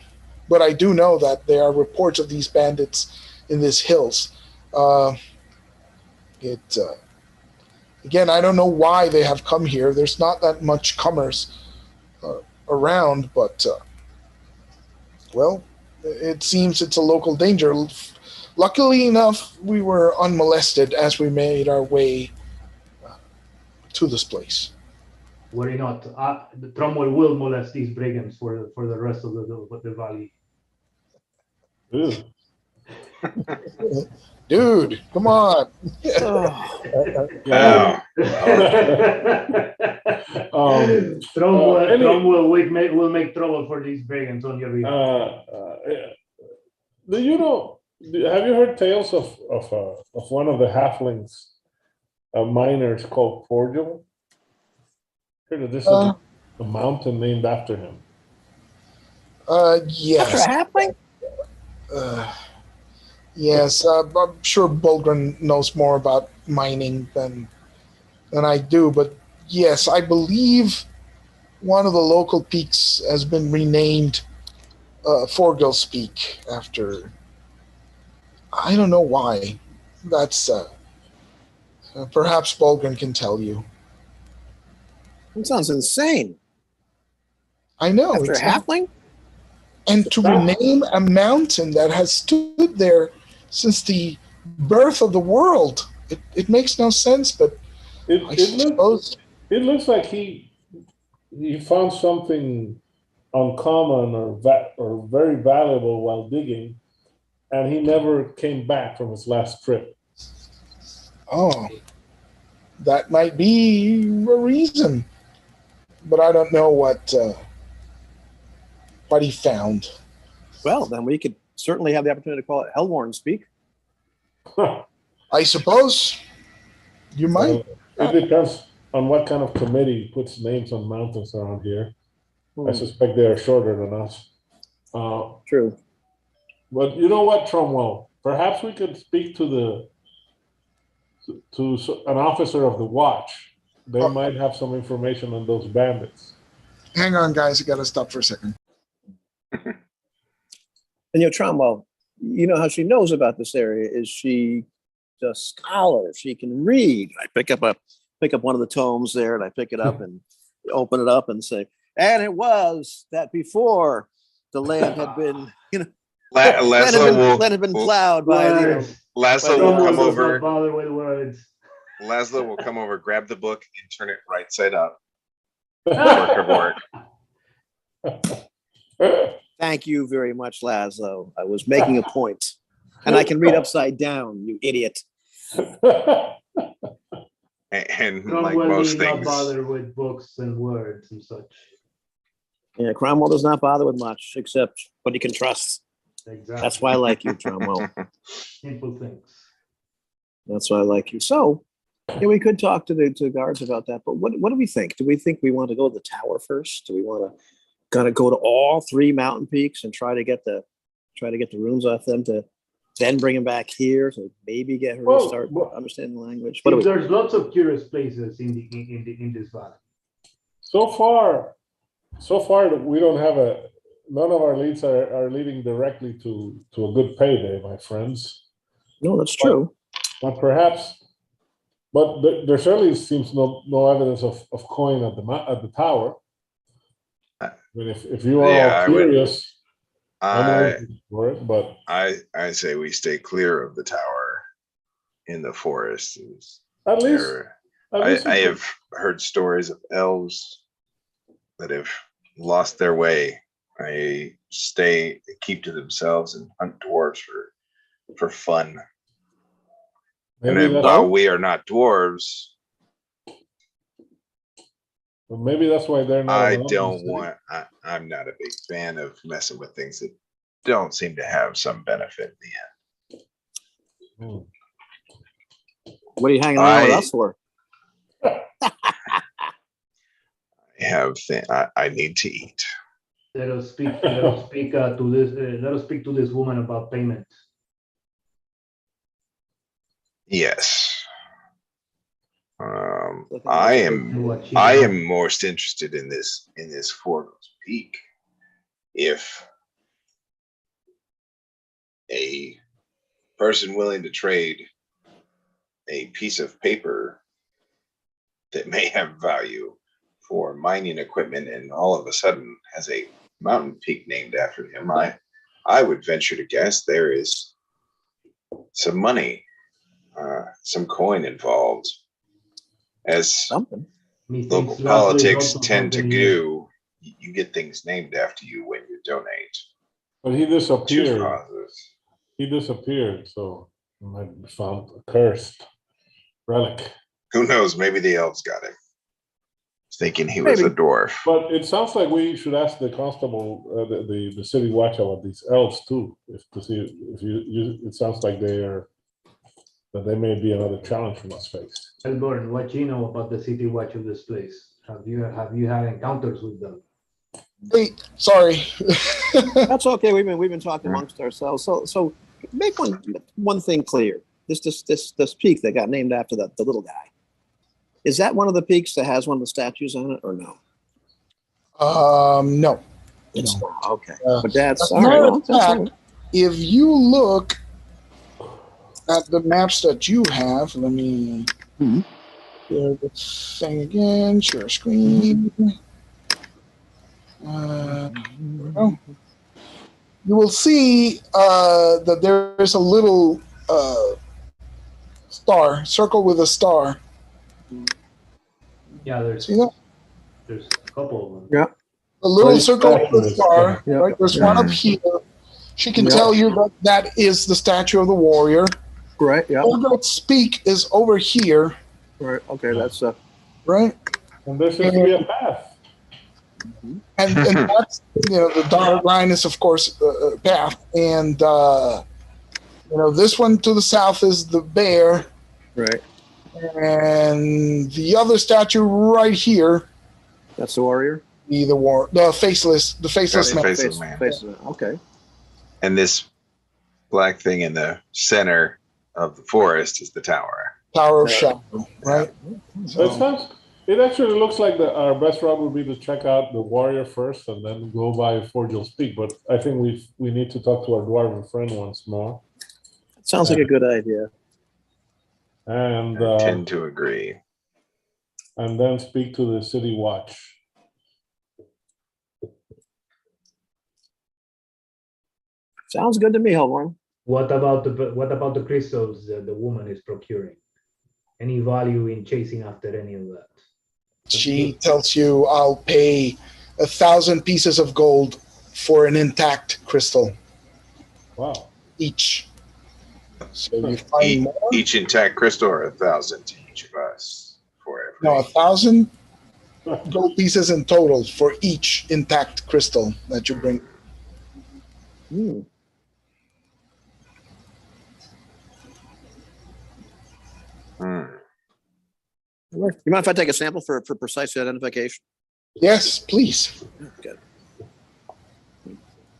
[SPEAKER 3] but I do know that there are reports of these bandits in these hills. Again, I don't know why they have come here. There's not that much comers around, but it seems it's a local danger. Luckily enough, we were unmolested as we made our way to this place.
[SPEAKER 2] Worry not. The Cromwell will molest these brigands for the rest of the valley.
[SPEAKER 1] Ew.
[SPEAKER 3] Dude, come on.
[SPEAKER 1] Yeah.
[SPEAKER 2] Cromwell will make trouble for these brigands on your behalf.
[SPEAKER 1] Do you know? Have you heard tales of one of the halflings, miners called Forgil? Heard that this is a mountain named after him.
[SPEAKER 3] Yes.
[SPEAKER 4] After a halfling?
[SPEAKER 3] Yes, I'm sure Bulgren knows more about mining than I do, but yes, I believe one of the local peaks has been renamed Forgill's Peak after. I don't know why. That's perhaps Bulgren can tell you.
[SPEAKER 4] That sounds insane.
[SPEAKER 3] I know.
[SPEAKER 4] After a halfling?
[SPEAKER 3] And to rename a mountain that has stood there since the birth of the world, it makes no sense. But
[SPEAKER 1] it looks like he found something uncommon or very valuable while digging, and he never came back from his last trip.
[SPEAKER 3] Oh, that might be a reason, but I don't know what he found.
[SPEAKER 4] Well, then we could certainly have the opportunity to call it Hellworn Speak.
[SPEAKER 3] I suppose you might.
[SPEAKER 1] It depends on what kind of committee puts names on mountains around here. I suspect they are shorter than us.
[SPEAKER 4] True.
[SPEAKER 1] But you know what, Trumwell? Perhaps we could speak to an officer of the watch. They might have some information on those bandits.
[SPEAKER 3] Hang on, guys. I got to stop for a second.
[SPEAKER 4] And Tromwell, you know how she knows about this area is she's a scholar. She can read. I pick up one of the tomes there, and I pick it up and open it up and say, "And it was that before the land had been, land had been plowed by the."
[SPEAKER 5] Laszlo will come over.
[SPEAKER 2] Not bother with words.
[SPEAKER 5] Laszlo will come over, grab the book, and turn it right side up. Work.
[SPEAKER 4] Thank you very much, Laszlo. I was making a point. And I can read upside down, you idiot.
[SPEAKER 5] And like most things,
[SPEAKER 2] not bother with books and words and such.
[SPEAKER 4] Yeah, Cromwell does not bother with much, except what he can trust.
[SPEAKER 2] Exactly.
[SPEAKER 4] That's why I like you, Cromwell.
[SPEAKER 2] Simple things.
[SPEAKER 4] That's why I like you. So, yeah, we could talk to the guards about that. But what do we think? Do we think we want to go to the tower first? Do we want to gotta go to all three mountain peaks and try to get the runes off them to then bring them back here to maybe get her to start understanding the language?
[SPEAKER 2] There's lots of curious places in this valley.
[SPEAKER 1] So far we don't have none of our leads are leading directly to a good payday, my friends.
[SPEAKER 4] No, that's true.
[SPEAKER 1] But perhaps, there certainly seems no evidence of coin at the tower. I mean, if you are all curious, I'm looking for it, but
[SPEAKER 5] I say we stay clear of the tower in the forest.
[SPEAKER 1] At least
[SPEAKER 5] I have heard stories of elves that have lost their way. They keep to themselves and hunt dwarves for fun. And then while we are not dwarves,
[SPEAKER 1] well, maybe that's why they're not.
[SPEAKER 5] I'm not a big fan of messing with things that don't seem to have some benefit in the end.
[SPEAKER 4] What are you hanging around with us for?
[SPEAKER 5] I need to eat.
[SPEAKER 2] Let us speak to this woman about payment.
[SPEAKER 5] Yes. I am most interested in this Forgos Peak. If a person willing to trade a piece of paper that may have value for mining equipment and all of a sudden has a mountain peak named after him, I would venture to guess there is some money, some coin involved, as
[SPEAKER 4] Something.
[SPEAKER 5] local
[SPEAKER 2] Methinks Laszlo is
[SPEAKER 5] politics
[SPEAKER 2] also
[SPEAKER 5] tend to
[SPEAKER 2] something here.
[SPEAKER 5] do. You get things named after you when you donate
[SPEAKER 1] But he
[SPEAKER 5] to
[SPEAKER 1] disappeared.
[SPEAKER 5] causes.
[SPEAKER 1] He disappeared, so he might be found a cursed relic.
[SPEAKER 5] Who knows? Maybe the elves got him, thinking he was a
[SPEAKER 4] Maybe.
[SPEAKER 5] dwarf.
[SPEAKER 1] But it sounds like we should ask the constable, the city watch about these elves too, if to see if you. It sounds like that they may be another challenge we must face.
[SPEAKER 2] Elborn, what you know about the city watch of this place? Have you had encounters with them?
[SPEAKER 3] Hey, sorry.
[SPEAKER 4] That's okay. We've been talking amongst ourselves. So make one thing clear. This peak that got named after the little guy. Is that one of the peaks that has one of the statues on it, or no?
[SPEAKER 3] No.
[SPEAKER 4] It's
[SPEAKER 3] No.
[SPEAKER 4] not. Okay.
[SPEAKER 3] Uh,
[SPEAKER 4] But that's
[SPEAKER 3] As a
[SPEAKER 4] all right.
[SPEAKER 3] matter
[SPEAKER 4] Well,
[SPEAKER 3] of
[SPEAKER 4] that's all
[SPEAKER 3] fact,
[SPEAKER 4] right.
[SPEAKER 3] if you look at the maps that you have, let me
[SPEAKER 4] Mhm.
[SPEAKER 3] share the thing again, share screen. Oh. You will see that there is a little circle with a star.
[SPEAKER 2] Yeah,
[SPEAKER 3] See that?
[SPEAKER 2] there's a couple of them.
[SPEAKER 4] Yeah.
[SPEAKER 3] A little
[SPEAKER 1] Right,
[SPEAKER 3] circle with a
[SPEAKER 1] fabulous.
[SPEAKER 3] star.
[SPEAKER 4] Yeah.
[SPEAKER 3] Right? There's
[SPEAKER 4] Yeah.
[SPEAKER 3] one up here. She can
[SPEAKER 4] Yeah.
[SPEAKER 3] tell you that that is the statue of the warrior.
[SPEAKER 4] Right. Yeah.
[SPEAKER 3] Olga's Peak is over here,
[SPEAKER 4] Right. Okay. That's
[SPEAKER 3] right?
[SPEAKER 1] And there seems to be a path.
[SPEAKER 3] And that's, the dotted line is, of course, a path. And, this one to the south is the bear.
[SPEAKER 4] right.
[SPEAKER 3] And the other statue right here,
[SPEAKER 4] That's the warrior.
[SPEAKER 3] the faceless
[SPEAKER 5] That's the
[SPEAKER 3] man.
[SPEAKER 5] faceless man.
[SPEAKER 4] Okay.
[SPEAKER 5] And this black thing in the center of the forest is the tower.
[SPEAKER 3] Tower of Shadow, right?
[SPEAKER 1] It actually looks like our best route would be to check out the warrior first and then go by Forgil's Peak. But I think we need to talk to our dwarven friend once more.
[SPEAKER 4] Sounds like a good idea.
[SPEAKER 1] And
[SPEAKER 5] I tend to agree.
[SPEAKER 1] and then speak to the city watch.
[SPEAKER 4] Sounds good to me, Hellborn.
[SPEAKER 2] What about the crystals the woman is procuring? Any value in chasing after any of that?
[SPEAKER 3] She tells you, I'll pay 1,000 pieces of gold for an intact crystal
[SPEAKER 1] Wow.
[SPEAKER 3] each. So you find more?
[SPEAKER 5] Each intact crystal, or 1,000 to each of us for every.
[SPEAKER 3] No, 1,000 gold pieces in total for each intact crystal that you bring.
[SPEAKER 4] Hmm. You mind if I take a sample for precise identification?
[SPEAKER 3] Yes, please.
[SPEAKER 4] Good.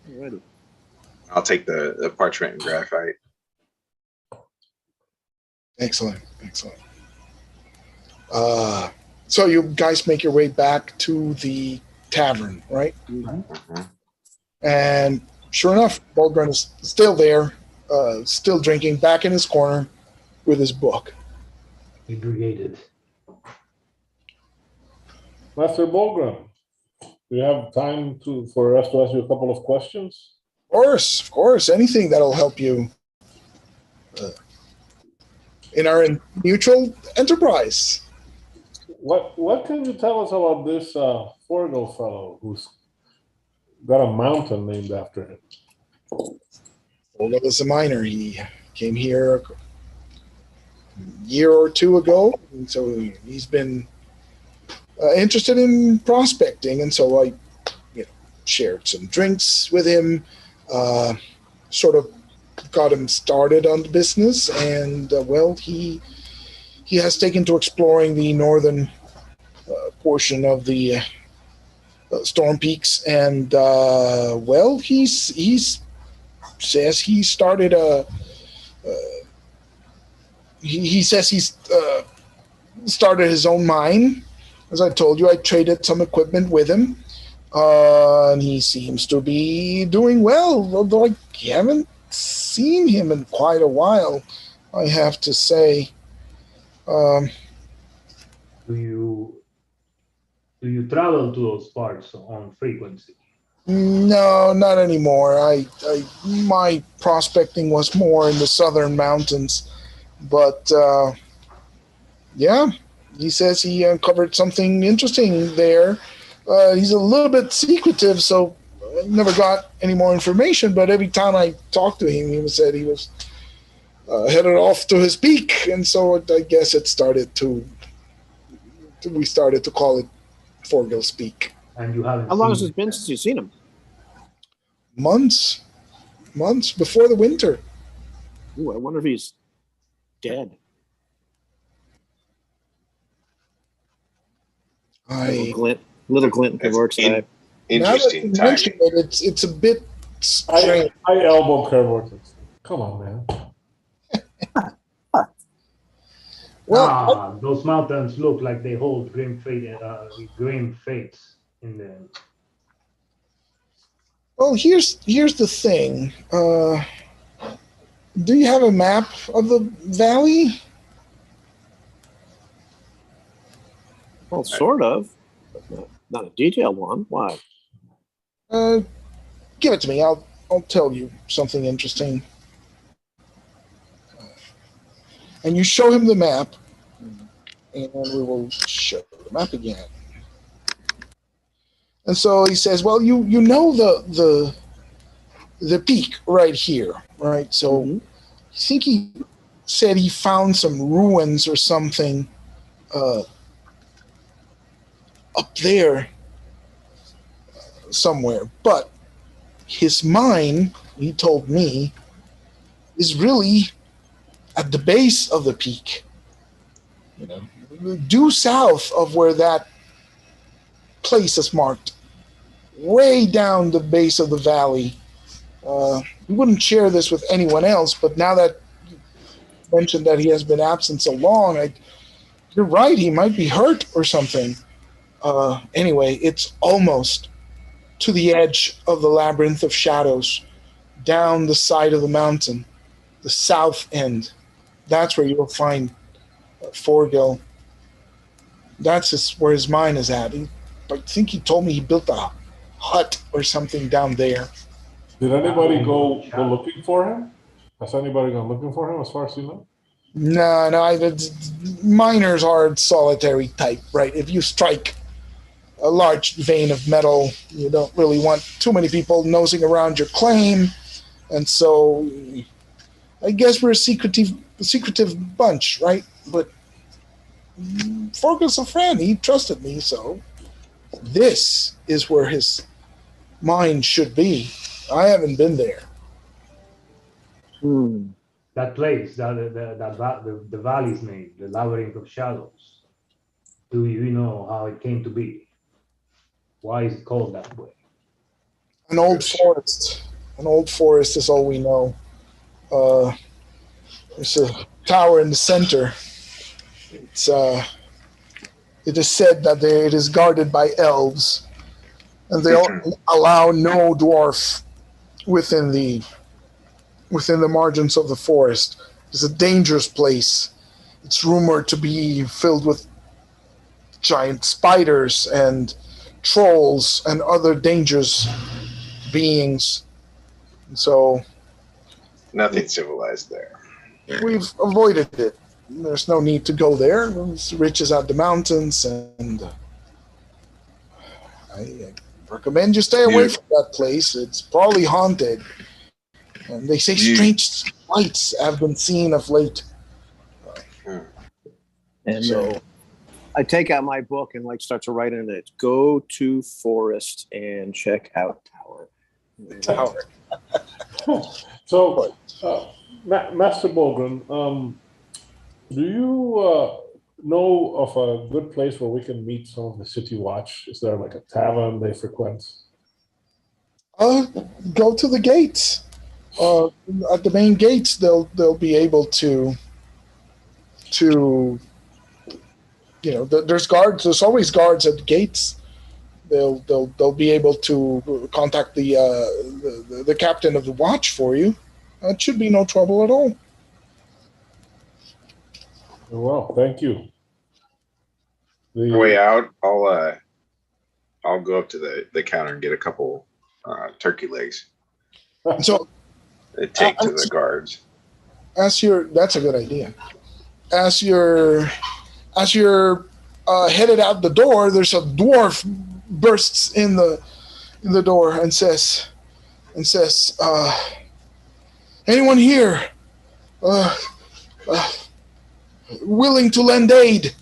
[SPEAKER 4] Alrighty.
[SPEAKER 5] I'll take the parchment and graphite.
[SPEAKER 3] Excellent. So you guys make your way back to the tavern, right?
[SPEAKER 4] Mm-hmm.
[SPEAKER 3] And sure enough, Bulgren is still there, still drinking, back in his corner with his book.
[SPEAKER 2] Segregated.
[SPEAKER 1] Master Bolgrim, do you have time for us to ask you a couple of questions?
[SPEAKER 3] Of course, anything that'll help you in our mutual enterprise.
[SPEAKER 1] What can you tell us about this Forgo fellow who's got a mountain named after him?
[SPEAKER 3] Olga is a miner. He came here a year or two ago, and so he's been interested in prospecting, and so I shared some drinks with him, sort of got him started on the business, and he has taken to exploring the northern portion of the Storm Peaks, and he's says he started he says he's started his own mine. As I told you, I traded some equipment with him, and he seems to be doing well, although I haven't seen him in quite a while, I have to say.
[SPEAKER 2] Do you travel to those parts on frequency?
[SPEAKER 3] No, not anymore. My prospecting was more in the southern mountains, but yeah, he says he uncovered something interesting there. He's a little bit secretive, so I never got any more information. But every time I talked to him, he said he was headed off to his peak, and so I guess it started to. We started to call it Forgill's Peak.
[SPEAKER 2] And you haven't
[SPEAKER 4] How long has
[SPEAKER 2] seen
[SPEAKER 4] it been since you've seen him?
[SPEAKER 3] Months before the winter.
[SPEAKER 4] Ooh, I wonder if he's dead. Little glint in Kevork's eye.
[SPEAKER 5] Interesting
[SPEAKER 3] now that you
[SPEAKER 5] timing.
[SPEAKER 3] mention it, it's a bit strange.
[SPEAKER 1] I elbow Kervortex. Come on, man.
[SPEAKER 3] Well,
[SPEAKER 2] those mountains look like they hold grim fates in them.
[SPEAKER 3] well, here's the thing. Do you have a map of the valley?
[SPEAKER 4] Well, sort of. But not a detailed one. Why?
[SPEAKER 3] Give it to me. I'll tell you something interesting. And you show him the map, and we will show the map again. And so he says, "Well, you know the peak right here, right? So I think he said he found some ruins or something up there somewhere. But his mine, he told me, is really at the base of the peak. You know, due south of where that place is marked, way down the base of the valley. We wouldn't share this with anyone else, but now that you mentioned that he has been absent so long, you're right, he might be hurt or something. Anyway, it's almost to the edge of the labyrinth of shadows, down the side of the mountain, the south end. That's where you'll find Forgill. That's where his mine is at. I think he told me he built a hut or something down there.
[SPEAKER 1] Did anybody go looking for him? Has anybody gone looking for him as far as you know?
[SPEAKER 3] No, miners are solitary type, right? If you strike a large vein of metal, you don't really want too many people nosing around your claim. And so I guess we're a secretive bunch, right? But Forgill's a friend. He trusted me, so this is where his mine should be. I haven't been there.
[SPEAKER 2] That place, the valley's name, the Labyrinth of Shadows. Do you know how it came to be? Why is it called that way?
[SPEAKER 3] An old forest. An old forest is all we know. There's a tower in the center. It is said that it is guarded by elves, and they allow no dwarf within the margins of the forest. It's a dangerous place. It's rumored to be filled with giant spiders and trolls and other dangerous beings. So
[SPEAKER 5] Nothing civilized there.
[SPEAKER 3] we've avoided it. There's no need to go there. It's riches out the mountains, and I recommend you stay away from that place. It's probably haunted. And they say strange lights have been seen of late.
[SPEAKER 4] And so I take out my book and start to write in it. Go to forest and check out tower.
[SPEAKER 1] So, Master Bogren, do you know of a good place where we can meet some of the city watch? Is there like a tavern they frequent?
[SPEAKER 3] Go to the gates. At the main gates, they'll be able to there's guards. There's always guards at the gates. They'll be able to contact the captain of the watch for you. It should be no trouble at all.
[SPEAKER 1] Well, thank you.
[SPEAKER 5] On the way out, I'll go up to the counter and get a couple turkey legs.
[SPEAKER 3] So
[SPEAKER 5] They take to the guards.
[SPEAKER 3] that's a good idea. As you're headed out the door, there's a dwarf bursts in the door and says, anyone here willing to lend aid?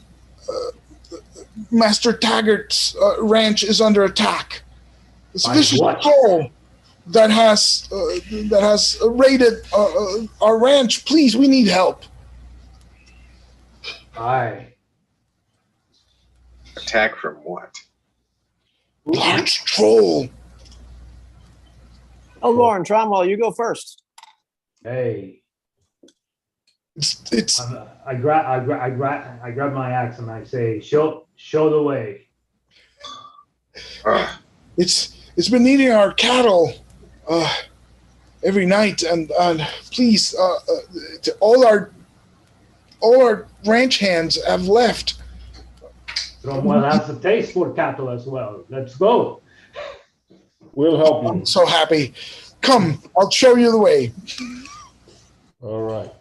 [SPEAKER 3] Master Taggart's ranch is under attack. This vicious troll that has raided our ranch. Please, we need help.
[SPEAKER 2] Aye.
[SPEAKER 5] Attack from what?
[SPEAKER 3] Large troll.
[SPEAKER 4] Oh, Lauren Tromwell, you go first.
[SPEAKER 2] Hey.
[SPEAKER 3] It's
[SPEAKER 2] I grab my axe and I say, show the way.
[SPEAKER 3] it's been eating our cattle every night, and please, all our ranch hands have left.
[SPEAKER 2] Cromwell has a taste for cattle as well. Let's go.
[SPEAKER 1] We'll help you.
[SPEAKER 3] I'm so happy. Come, I'll show you the way.
[SPEAKER 1] All right.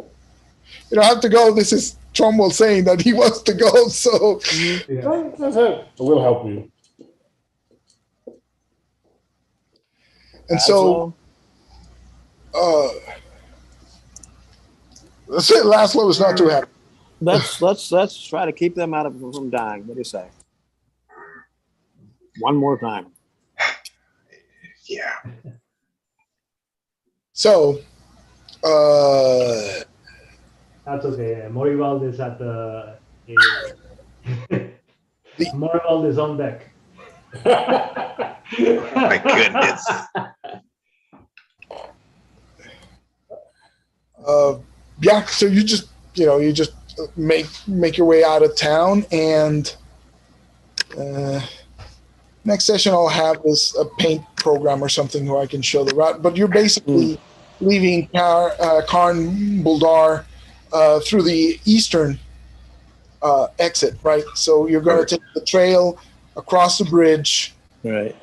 [SPEAKER 3] You don't have to go. This is Trumwell saying that he wants to go, so.
[SPEAKER 2] Yeah.
[SPEAKER 1] That's it. We'll help you.
[SPEAKER 3] And so, that's it. Laszlo was not too happy.
[SPEAKER 4] Let's try to keep them out of from dying. What do you say? One more time.
[SPEAKER 5] Yeah.
[SPEAKER 3] So,
[SPEAKER 2] That's okay. Moribald is at the Moribald is on deck.
[SPEAKER 5] My goodness.
[SPEAKER 3] yeah. So you just make your way out of town, and next session I'll have is a paint program or something where I can show the route. But you're basically leaving Karn Buldar through the eastern exit, right? So you're going to take the trail across the bridge.
[SPEAKER 4] Right.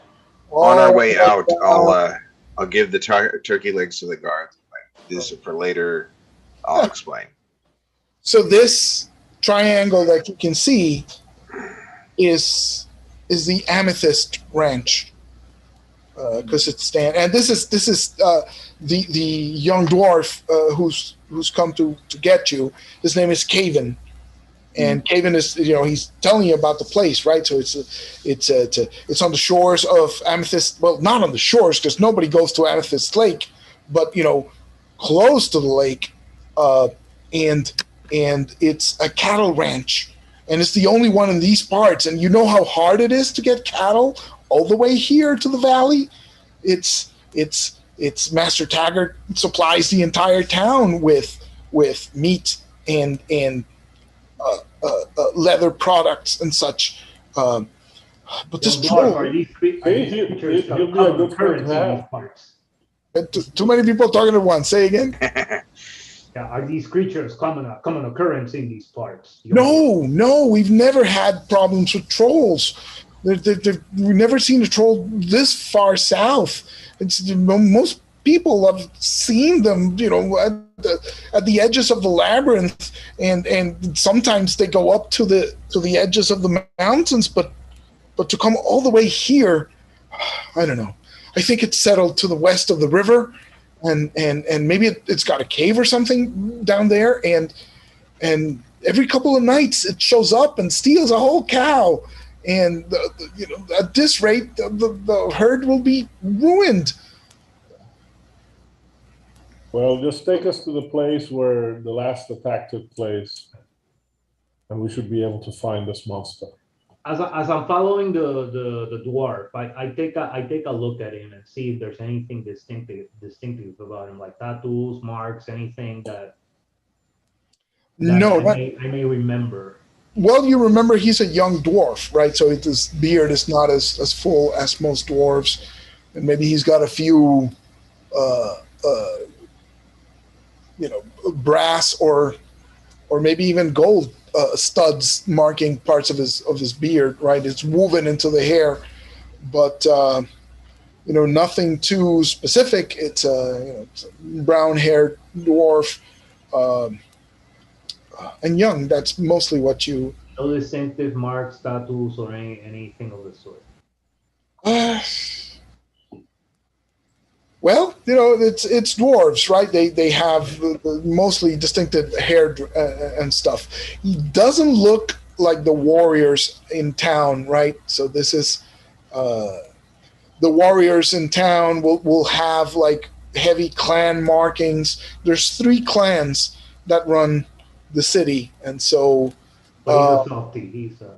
[SPEAKER 5] On our way out, I'll give the turkey legs to the guards. This is for later. I'll explain.
[SPEAKER 3] So this triangle that you can see is the Amethyst Ranch, because it's and this is the young dwarf who's come to get you. His name is Caven, and Caven is he's telling you about the place, right? So it's on the shores of Amethyst. Well, not on the shores because nobody goes to Amethyst Lake, but close to the lake, and it's a cattle ranch, and it's the only one in these parts. And you know how hard it is to get cattle all the way here to the valley. It's Master Taggart supplies the entire town with meat and leather products and such. But this troll,
[SPEAKER 2] Are these creatures
[SPEAKER 1] he'll be a good
[SPEAKER 2] currents
[SPEAKER 1] friend to
[SPEAKER 2] in
[SPEAKER 1] have.
[SPEAKER 2] these parts?
[SPEAKER 3] too many people talking at once. Say again.
[SPEAKER 2] Yeah, are these creatures common occurrence in these parts?
[SPEAKER 3] No, we've never had problems with trolls. We've never seen a troll this far south. Most people have seen them, at the edges of the labyrinth, and sometimes they go up to the edges of the mountains. But to come all the way here, I don't know. I think it's settled to the west of the river. And maybe it's got a cave or something down there, and every couple of nights it shows up and steals a whole cow, and at this rate the herd will be ruined.
[SPEAKER 1] Well, just take us to the place where the last attack took place, and we should be able to find this monster.
[SPEAKER 2] As I'm following the dwarf, I take a look at him and see if there's anything distinctive about him, like tattoos, marks, anything that
[SPEAKER 3] No,
[SPEAKER 2] I may remember.
[SPEAKER 3] well, you remember he's a young dwarf, right? So his beard is not as full as most dwarves, and maybe he's got a few, brass or maybe even gold studs marking parts of his beard, right? It's woven into the hair, but nothing too specific. It's it's a brown-haired dwarf, and young. That's mostly what you.
[SPEAKER 2] No distinctive marks, tattoos, or anything of the sort.
[SPEAKER 3] Well, it's dwarves, right? They have mostly distinctive hair and stuff. He doesn't look like the warriors in town, right? So this is the warriors in town will have like heavy clan markings. There's 3 clans that run the city, and so.
[SPEAKER 2] But he's a softie. He's a.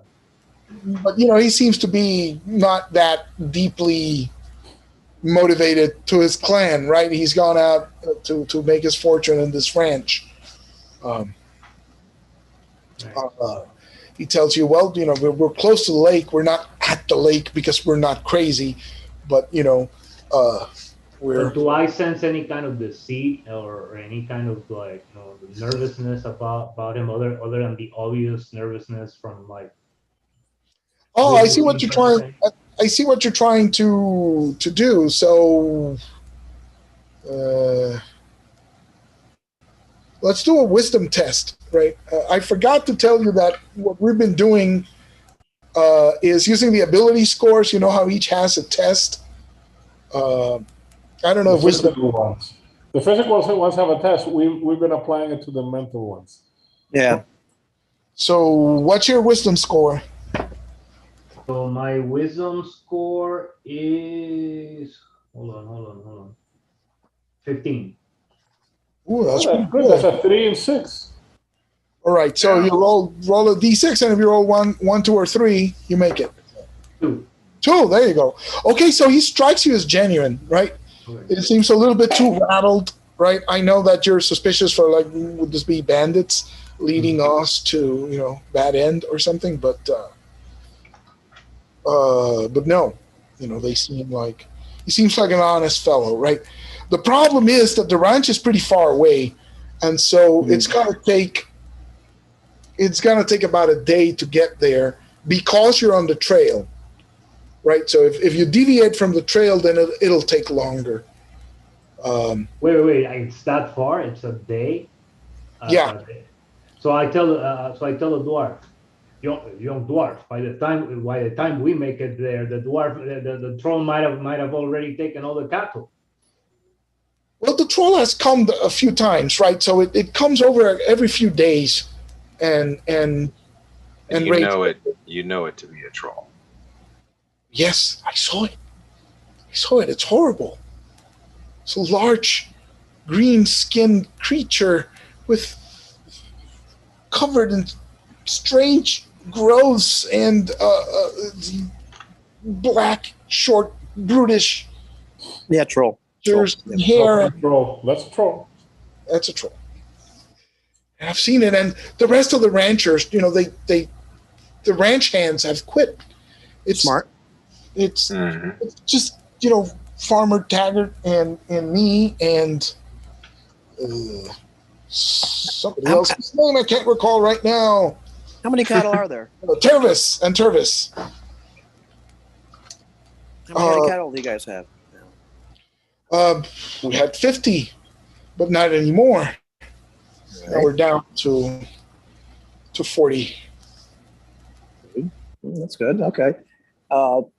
[SPEAKER 3] But he seems to be not that deeply motivated to his clan, right? He's gone out to make his fortune in this ranch. He tells you, well, we're close to the lake. We're not at the lake because we're not crazy, but we're.
[SPEAKER 2] But do I sense any kind of deceit or any kind of like nervousness about him other than the obvious nervousness from like?
[SPEAKER 3] Oh, I see what you're trying. I see what you're trying to do. So, let's do a wisdom test, right? I forgot to tell you that what we've been doing is using the ability scores. You know how each has a test. I don't know if wisdom.
[SPEAKER 1] Ones. The physical ones have a test. We've been applying it to the mental ones.
[SPEAKER 4] Yeah.
[SPEAKER 3] So, what's your wisdom score?
[SPEAKER 2] So my wisdom score is hold on. 15.
[SPEAKER 3] Ooh, that's pretty
[SPEAKER 1] good.
[SPEAKER 3] good.
[SPEAKER 1] That's a 3 and 6.
[SPEAKER 3] All right, so you roll a d6, and if you roll 1, 2, or 3, you make it.
[SPEAKER 2] 2.
[SPEAKER 3] 2. There you go. Okay, so he strikes you as genuine, right?
[SPEAKER 2] Okay.
[SPEAKER 3] It seems a little bit too rattled, right? I know that you're suspicious for like, would this be bandits leading us to bad end or something? But no, they seem like he seems like an honest fellow, right? The problem is that the ranch is pretty far away, and so it's gonna take about a day to get there because you're on the trail, right? So if you deviate from the trail, then it'll take longer.
[SPEAKER 2] Wait! It's that far? It's a day?
[SPEAKER 3] Yeah.
[SPEAKER 2] A day. So I tell the dwarf. Young dwarf. By the time we make it there, the dwarf, the troll might have already taken all the cattle.
[SPEAKER 3] Well, the troll has come a few times, right? So it comes over every few days, and
[SPEAKER 5] you know it. You know it to be a troll.
[SPEAKER 3] Yes, I saw it. It's horrible. It's a large, green-skinned creature covered in strange growths and black, short, brutish.
[SPEAKER 4] Yeah, troll.
[SPEAKER 3] Hair.
[SPEAKER 1] Troll. That's a troll.
[SPEAKER 3] That's a troll. And I've seen it, and the rest of the ranchers, the ranch hands have quit. It's
[SPEAKER 4] smart.
[SPEAKER 3] It's just Farmer Taggart and me and somebody else's name I can't recall right now.
[SPEAKER 4] How many cattle are there?
[SPEAKER 3] Tervis.
[SPEAKER 4] How many cattle do you guys have?
[SPEAKER 3] We had 50, but not anymore. Right. Now we're down to 40.
[SPEAKER 4] That's good. Okay.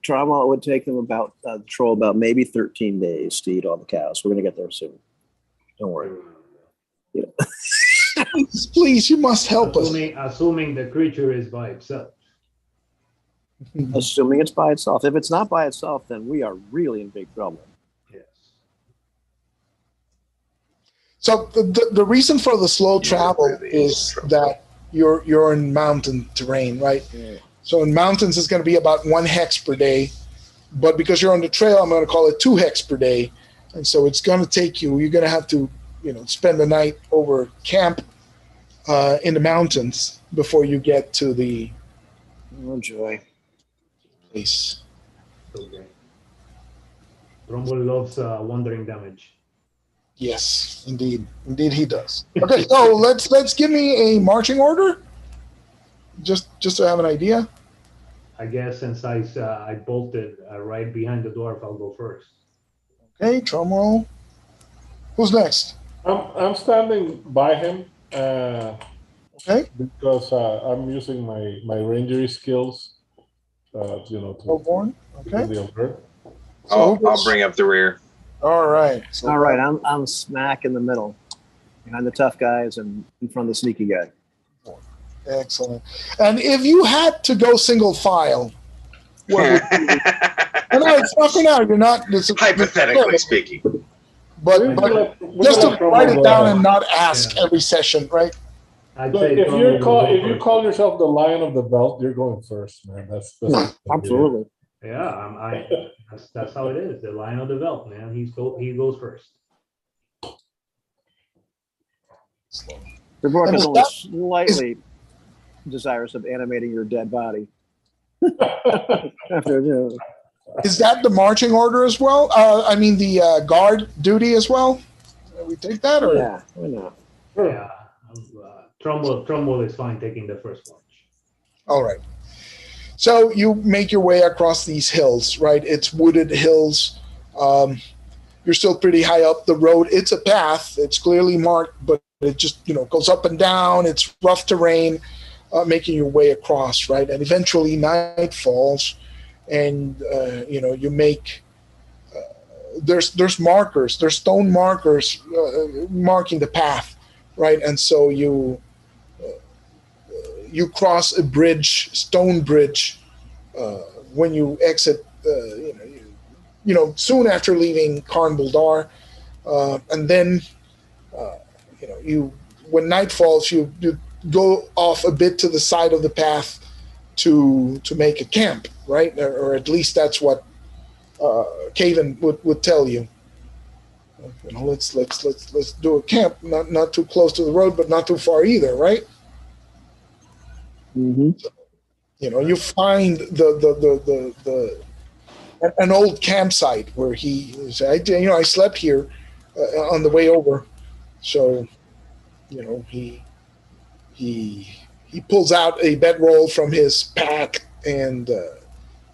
[SPEAKER 4] Trauma would take them about maybe 13 days to eat all the cows. We're going to get there soon. Don't worry.
[SPEAKER 3] Please, you must help us.
[SPEAKER 2] Assuming the creature is by itself.
[SPEAKER 4] Assuming it's by itself. If it's not by itself, then we are really in big trouble.
[SPEAKER 2] Yes.
[SPEAKER 3] So the reason for the slow travel is that you're in mountain terrain, right?
[SPEAKER 4] Yeah.
[SPEAKER 3] So in mountains, it's going to be about 1 hex per day. But because you're on the trail, I'm going to call it 2 hex per day. And so it's going to take you're going to have to, spend the night over camp in the mountains before you get to the
[SPEAKER 4] joy
[SPEAKER 3] place.
[SPEAKER 2] Okay. Rumble loves wandering damage.
[SPEAKER 3] Yes, indeed he does. Okay, so let's give me a marching order, just to have an idea.
[SPEAKER 2] I guess since I bolted right behind the dwarf, I'll go first.
[SPEAKER 3] Okay, drum roll. Who's next?
[SPEAKER 1] I'm standing by him
[SPEAKER 3] Okay,
[SPEAKER 1] because I'm using my rangery skills, to
[SPEAKER 3] Hellborn. Okay.
[SPEAKER 1] do the alert.
[SPEAKER 3] So who
[SPEAKER 5] I'll
[SPEAKER 3] goes?
[SPEAKER 5] bring up the rear.
[SPEAKER 3] All right. So
[SPEAKER 4] All right, I'm smack in the middle, behind the tough guys and in front of the sneaky guy.
[SPEAKER 3] Excellent. And if you had to go single file, what would you? No, it's not for now. You're not.
[SPEAKER 5] Hypothetically speaking.
[SPEAKER 3] But just to write it down and not ask
[SPEAKER 2] Yeah.
[SPEAKER 3] every session, right?
[SPEAKER 2] I'd
[SPEAKER 1] Look,
[SPEAKER 2] say
[SPEAKER 1] if
[SPEAKER 2] Trumbull
[SPEAKER 1] you
[SPEAKER 2] will
[SPEAKER 1] call
[SPEAKER 2] go
[SPEAKER 1] if you
[SPEAKER 2] first.
[SPEAKER 1] call yourself the Lion of the Belt, you're going first, man. That's
[SPEAKER 4] Absolutely.
[SPEAKER 2] Yeah, that's how it is. The Lion of the Belt, man. He goes first.
[SPEAKER 4] The Dwarf
[SPEAKER 3] And
[SPEAKER 4] is
[SPEAKER 3] is
[SPEAKER 4] only
[SPEAKER 3] that-
[SPEAKER 4] slightly desirous of animating your dead body. After,
[SPEAKER 3] Is that the marching order as well? I mean, the guard duty as well? We take that, or
[SPEAKER 4] yeah, why not?
[SPEAKER 2] Yeah. Trumbull is fine taking the first watch.
[SPEAKER 3] all right. So you make your way across these hills, right? It's wooded hills. You're still pretty high up the road. It's a path. It's clearly marked, but it just goes up and down. It's rough terrain, making your way across, right? And eventually night falls, and you make. There's markers. There's stone markers marking the path, right? And so you cross a bridge, stone bridge, when you exit. Soon after leaving Karn Buldar, and then when night falls, you go off a bit to the side of the path to make a camp, right? Or at least that's what Caven would tell you. Let's do a camp, not too close to the road, but not too far either, right?
[SPEAKER 4] Mm-hmm.
[SPEAKER 3] You find an old campsite where he said, I slept here on the way over. So, he pulls out a bedroll from his pack and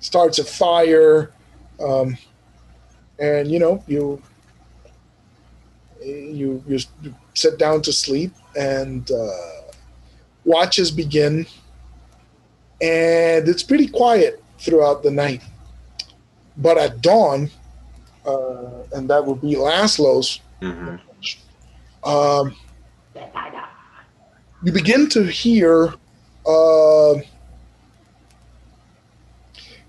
[SPEAKER 3] starts a fire. And you sit down to sleep, and watches begin, and it's pretty quiet throughout the night. But at dawn, and that would be Laszlo's,
[SPEAKER 5] Mhm.
[SPEAKER 3] You begin to hear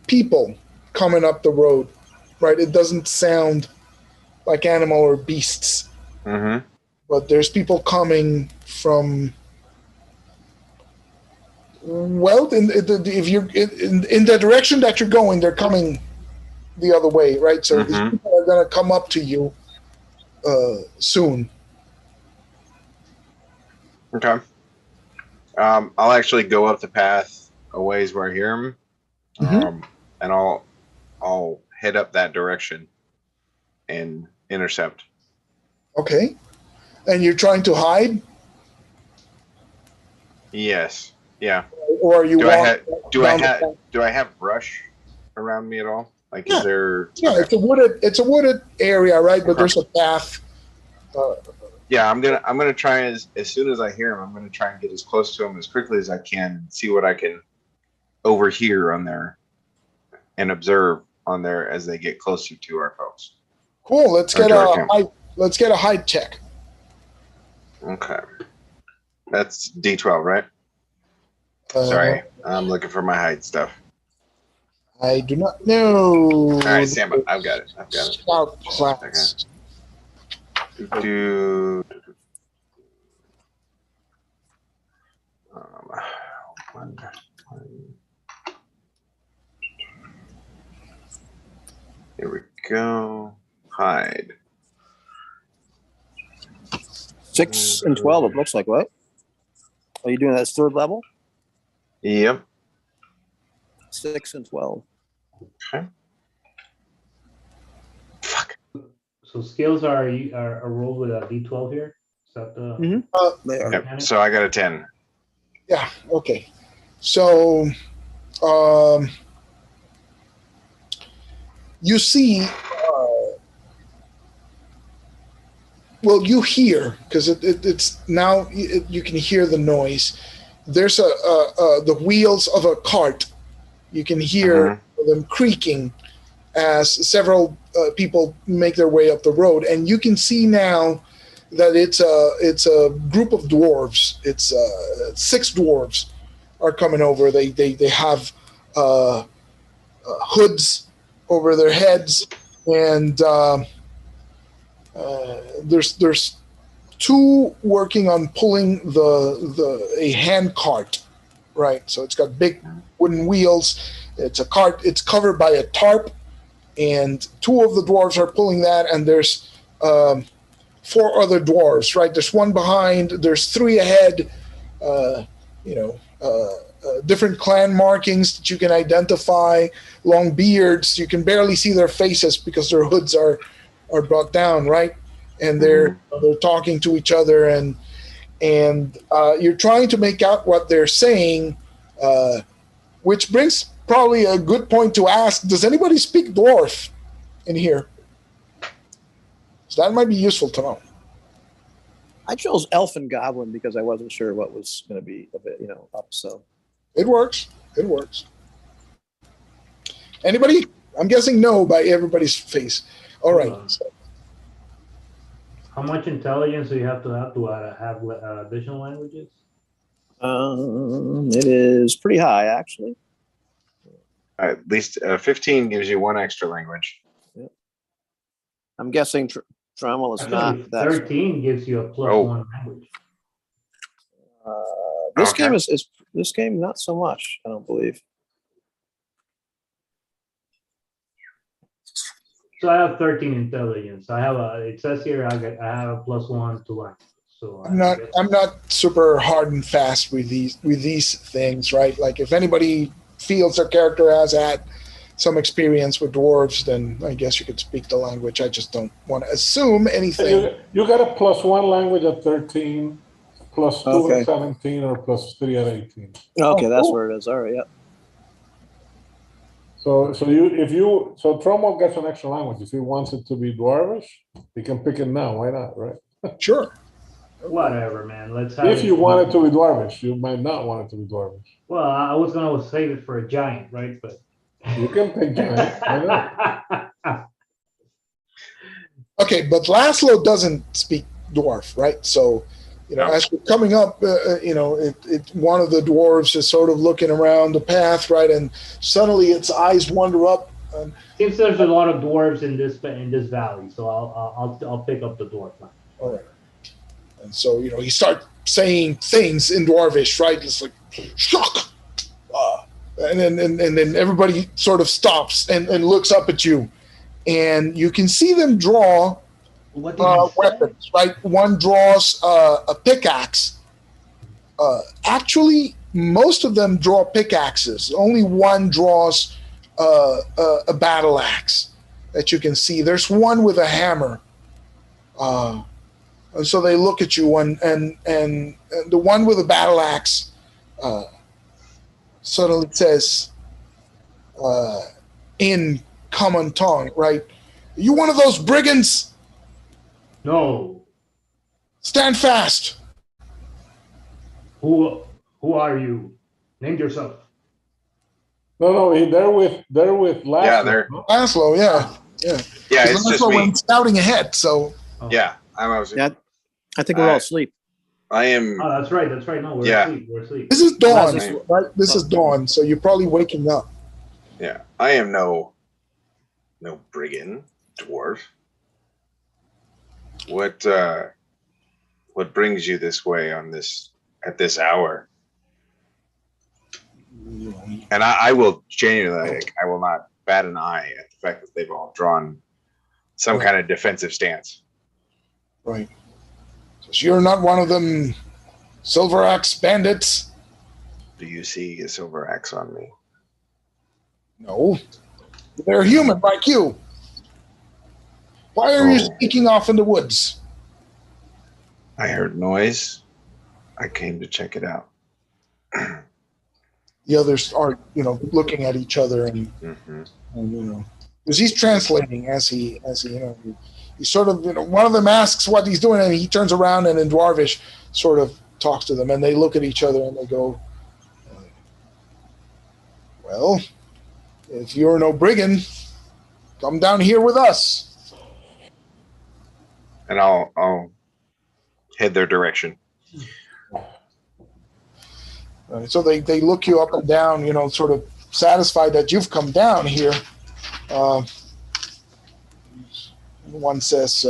[SPEAKER 3] people coming up the road, right? It doesn't sound like animal or beasts,
[SPEAKER 5] Mhm.
[SPEAKER 3] but there's people coming from. Well, if you're in the direction that you're going, they're coming the other way, right? So these
[SPEAKER 5] Mhm.
[SPEAKER 3] people are going to come up to you soon.
[SPEAKER 5] Okay. I'll actually go up the path a ways where I hear him,
[SPEAKER 3] Mhm.
[SPEAKER 5] and I'll head up that direction and intercept.
[SPEAKER 3] Okay, and you're trying to hide,
[SPEAKER 5] Yes. Yeah.
[SPEAKER 3] or are you?
[SPEAKER 5] Do I
[SPEAKER 3] walk
[SPEAKER 5] have
[SPEAKER 3] down the path?
[SPEAKER 5] do I have brush around me at all? Like,
[SPEAKER 3] Yeah.
[SPEAKER 5] is there?
[SPEAKER 3] Yeah,
[SPEAKER 5] Okay.
[SPEAKER 3] it's a wooded area, right? But
[SPEAKER 5] Okay.
[SPEAKER 3] there's a path.
[SPEAKER 5] Yeah, I'm gonna try as soon as I hear him, I'm gonna try and get as close to him as quickly as I can and see what I can overhear on there and observe on there as they get closer to our folks.
[SPEAKER 3] Cool. Let's
[SPEAKER 5] Or
[SPEAKER 3] get
[SPEAKER 5] to our
[SPEAKER 3] a
[SPEAKER 5] camp.
[SPEAKER 3] hide. Let's get a hide check.
[SPEAKER 5] Okay. That's D12, right? Sorry, I'm looking for my hide stuff.
[SPEAKER 3] I do not know.
[SPEAKER 5] All right, stand by. I've got it.
[SPEAKER 3] Scout class.
[SPEAKER 5] Do. One. Here we go. Hide.
[SPEAKER 4] 6 and 12, it looks like. What? Are you doing that as third level?
[SPEAKER 5] Yep.
[SPEAKER 4] 6 and 12.
[SPEAKER 5] Okay. Fuck.
[SPEAKER 2] So skills are rolled with a D12 here. Is that the?
[SPEAKER 4] They are.
[SPEAKER 5] Yep. So I got a 10.
[SPEAKER 3] Yeah. Okay. So, you see well, you hear, because it's now you can hear the noise. There's the wheels of a cart. You can hear them creaking as several people make their way up the road, and you can see now that it's a group of dwarves. It's 6 dwarves are coming over. They have hoods over their heads, and there's 2 working on pulling a hand cart, right? So it's got big wooden wheels. It's a cart. It's covered by a tarp, and 2 of the dwarves are pulling that, and there's 4 other dwarves, right? There's 1 behind. There's 3 ahead. Different clan markings that you can identify. Long beards. You can barely see their faces because their hoods are brought down, right? And they're talking to each other, and you're trying to make out what they're saying, which brings probably a good point to ask: does anybody speak dwarf in here? So that might be useful to know.
[SPEAKER 4] I chose elf and goblin because I wasn't sure what was going to be a bit, up. So
[SPEAKER 3] it works. It works. Anybody? I'm guessing no by everybody's face. All right.
[SPEAKER 2] How much intelligence do you have to have additional languages?
[SPEAKER 4] It is pretty high, actually.
[SPEAKER 5] At least 15 gives you 1 extra language.
[SPEAKER 4] Yep. I'm guessing Trammell is
[SPEAKER 2] Actually,
[SPEAKER 4] not that.
[SPEAKER 2] 13 gives you a +1 language.
[SPEAKER 4] This game is this game not so much, I don't believe.
[SPEAKER 2] So I have 13 intelligence. I have it says here I have a +1 to language. So
[SPEAKER 3] I'm not super hard and fast with these things, right? Like if anybody feels their character has had some experience with dwarves, then I guess you could speak the language. I just don't want to assume anything.
[SPEAKER 1] You got a +1 language at 13, +2 at 17, or +3 at 18.
[SPEAKER 4] Okay, that's where it is. All right, yeah.
[SPEAKER 1] So Tromo gets an extra language. If he wants it to be Dwarvish, he can pick it now. Why not, right?
[SPEAKER 3] Sure.
[SPEAKER 2] Whatever, man. Let's have
[SPEAKER 1] If you want it to be Dwarvish, you might not want it to be Dwarvish.
[SPEAKER 2] Well, I was gonna save it for a giant, right? But
[SPEAKER 1] you can pick giant. Why not?
[SPEAKER 3] Okay, but Laszlo doesn't speak dwarf, right? So, as we're coming up, one of the dwarves is sort of looking around the path, right, and suddenly its eyes wander up. And
[SPEAKER 2] seems there's a lot of dwarves in this valley, so I'll pick up the dwarf line.
[SPEAKER 3] All right. And so, he starts saying things in dwarvish, right? It's like shock, and then everybody sort of stops and looks up at you, and you can see them draw weapons, right? One draws a pickaxe. Actually, most of them draw pickaxes. Only one draws a battle axe that you can see. There's one with a hammer. And so they look at you, and the one with the battle axe suddenly says, in common tongue, right? Are you one of those brigands?
[SPEAKER 2] No.
[SPEAKER 3] Stand fast.
[SPEAKER 2] Who are you? Name yourself.
[SPEAKER 1] No, they're with Laszlo.
[SPEAKER 5] Yeah, they're
[SPEAKER 3] Laszlo. Yeah.
[SPEAKER 5] Yeah, it's just me.
[SPEAKER 3] Went scouting ahead, so.
[SPEAKER 5] Yeah,
[SPEAKER 4] I think we're all asleep.
[SPEAKER 5] I am.
[SPEAKER 2] Oh, that's right. No, we're asleep. We're asleep.
[SPEAKER 3] This is dawn, right? This is dawn, so you're probably waking up.
[SPEAKER 5] Yeah, I am no brigand dwarf. What brings you this way at this hour? And I will genuinely, I will not bat an eye at the fact that they've all drawn some kind of defensive stance.
[SPEAKER 3] Right. So you're not one of them Silveraxe bandits?
[SPEAKER 5] Do you see a Silveraxe on me?
[SPEAKER 3] No. They're human like you. Why are you sneaking off in the woods?
[SPEAKER 5] I heard noise. I came to check it out.
[SPEAKER 3] The others are, looking at each other and because he's translating as he he sort of, one of them asks what he's doing, and he turns around and in Dwarvish sort of talks to them, and they look at each other and they go, well, if you're no brigand, come down here with us.
[SPEAKER 5] And I'll head their direction.
[SPEAKER 3] So they look you up and down, sort of satisfied that you've come down here. One says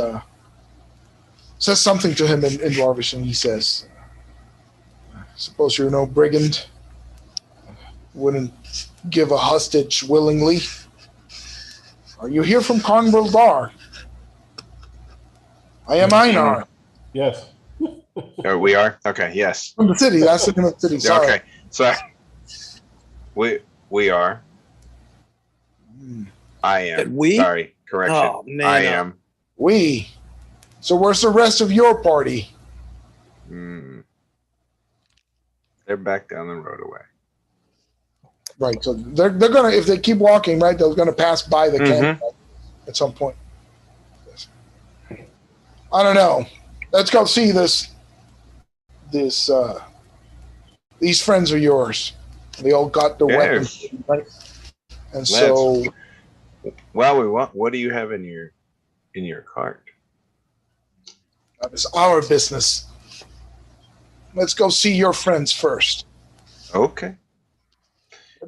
[SPEAKER 3] something to him in Dwarvish, and he says, suppose you're no brigand. Wouldn't give a hostage willingly. Are you here from Convil Dar? I am Einar.
[SPEAKER 1] Yes.
[SPEAKER 5] Oh, we are? Okay, yes.
[SPEAKER 3] From the city. That's the name of the city. Sorry.
[SPEAKER 5] Okay, so we are. I am.
[SPEAKER 4] We?
[SPEAKER 5] Sorry, correction.
[SPEAKER 4] Oh, man,
[SPEAKER 5] I
[SPEAKER 4] no.
[SPEAKER 5] am.
[SPEAKER 3] We. So where's the rest of your party?
[SPEAKER 5] They're back down the road away.
[SPEAKER 3] Right. So they're gonna, if they keep walking, right, they're gonna pass by the camp at some point. I don't know. Let's go see these friends of yours. They all got their weapons, right? And so,
[SPEAKER 5] well, what do you have in your cart?
[SPEAKER 3] it's our business. Let's go see your friends first.
[SPEAKER 5] Okay.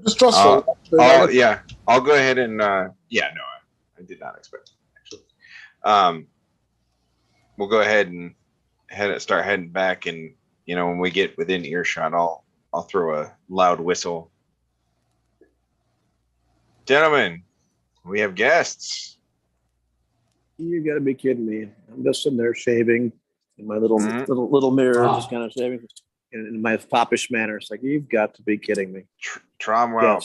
[SPEAKER 3] Distrustful.
[SPEAKER 5] I'll go ahead and I did not expect it, actually. We'll go ahead and start heading back, and when we get within earshot, I'll throw a loud whistle. Gentlemen, we have guests.
[SPEAKER 4] You gotta be kidding me. I'm just sitting there shaving in my little mirror, just kind of shaving in my foppish manner. It's like, you've got to be kidding me.
[SPEAKER 5] Tromwell,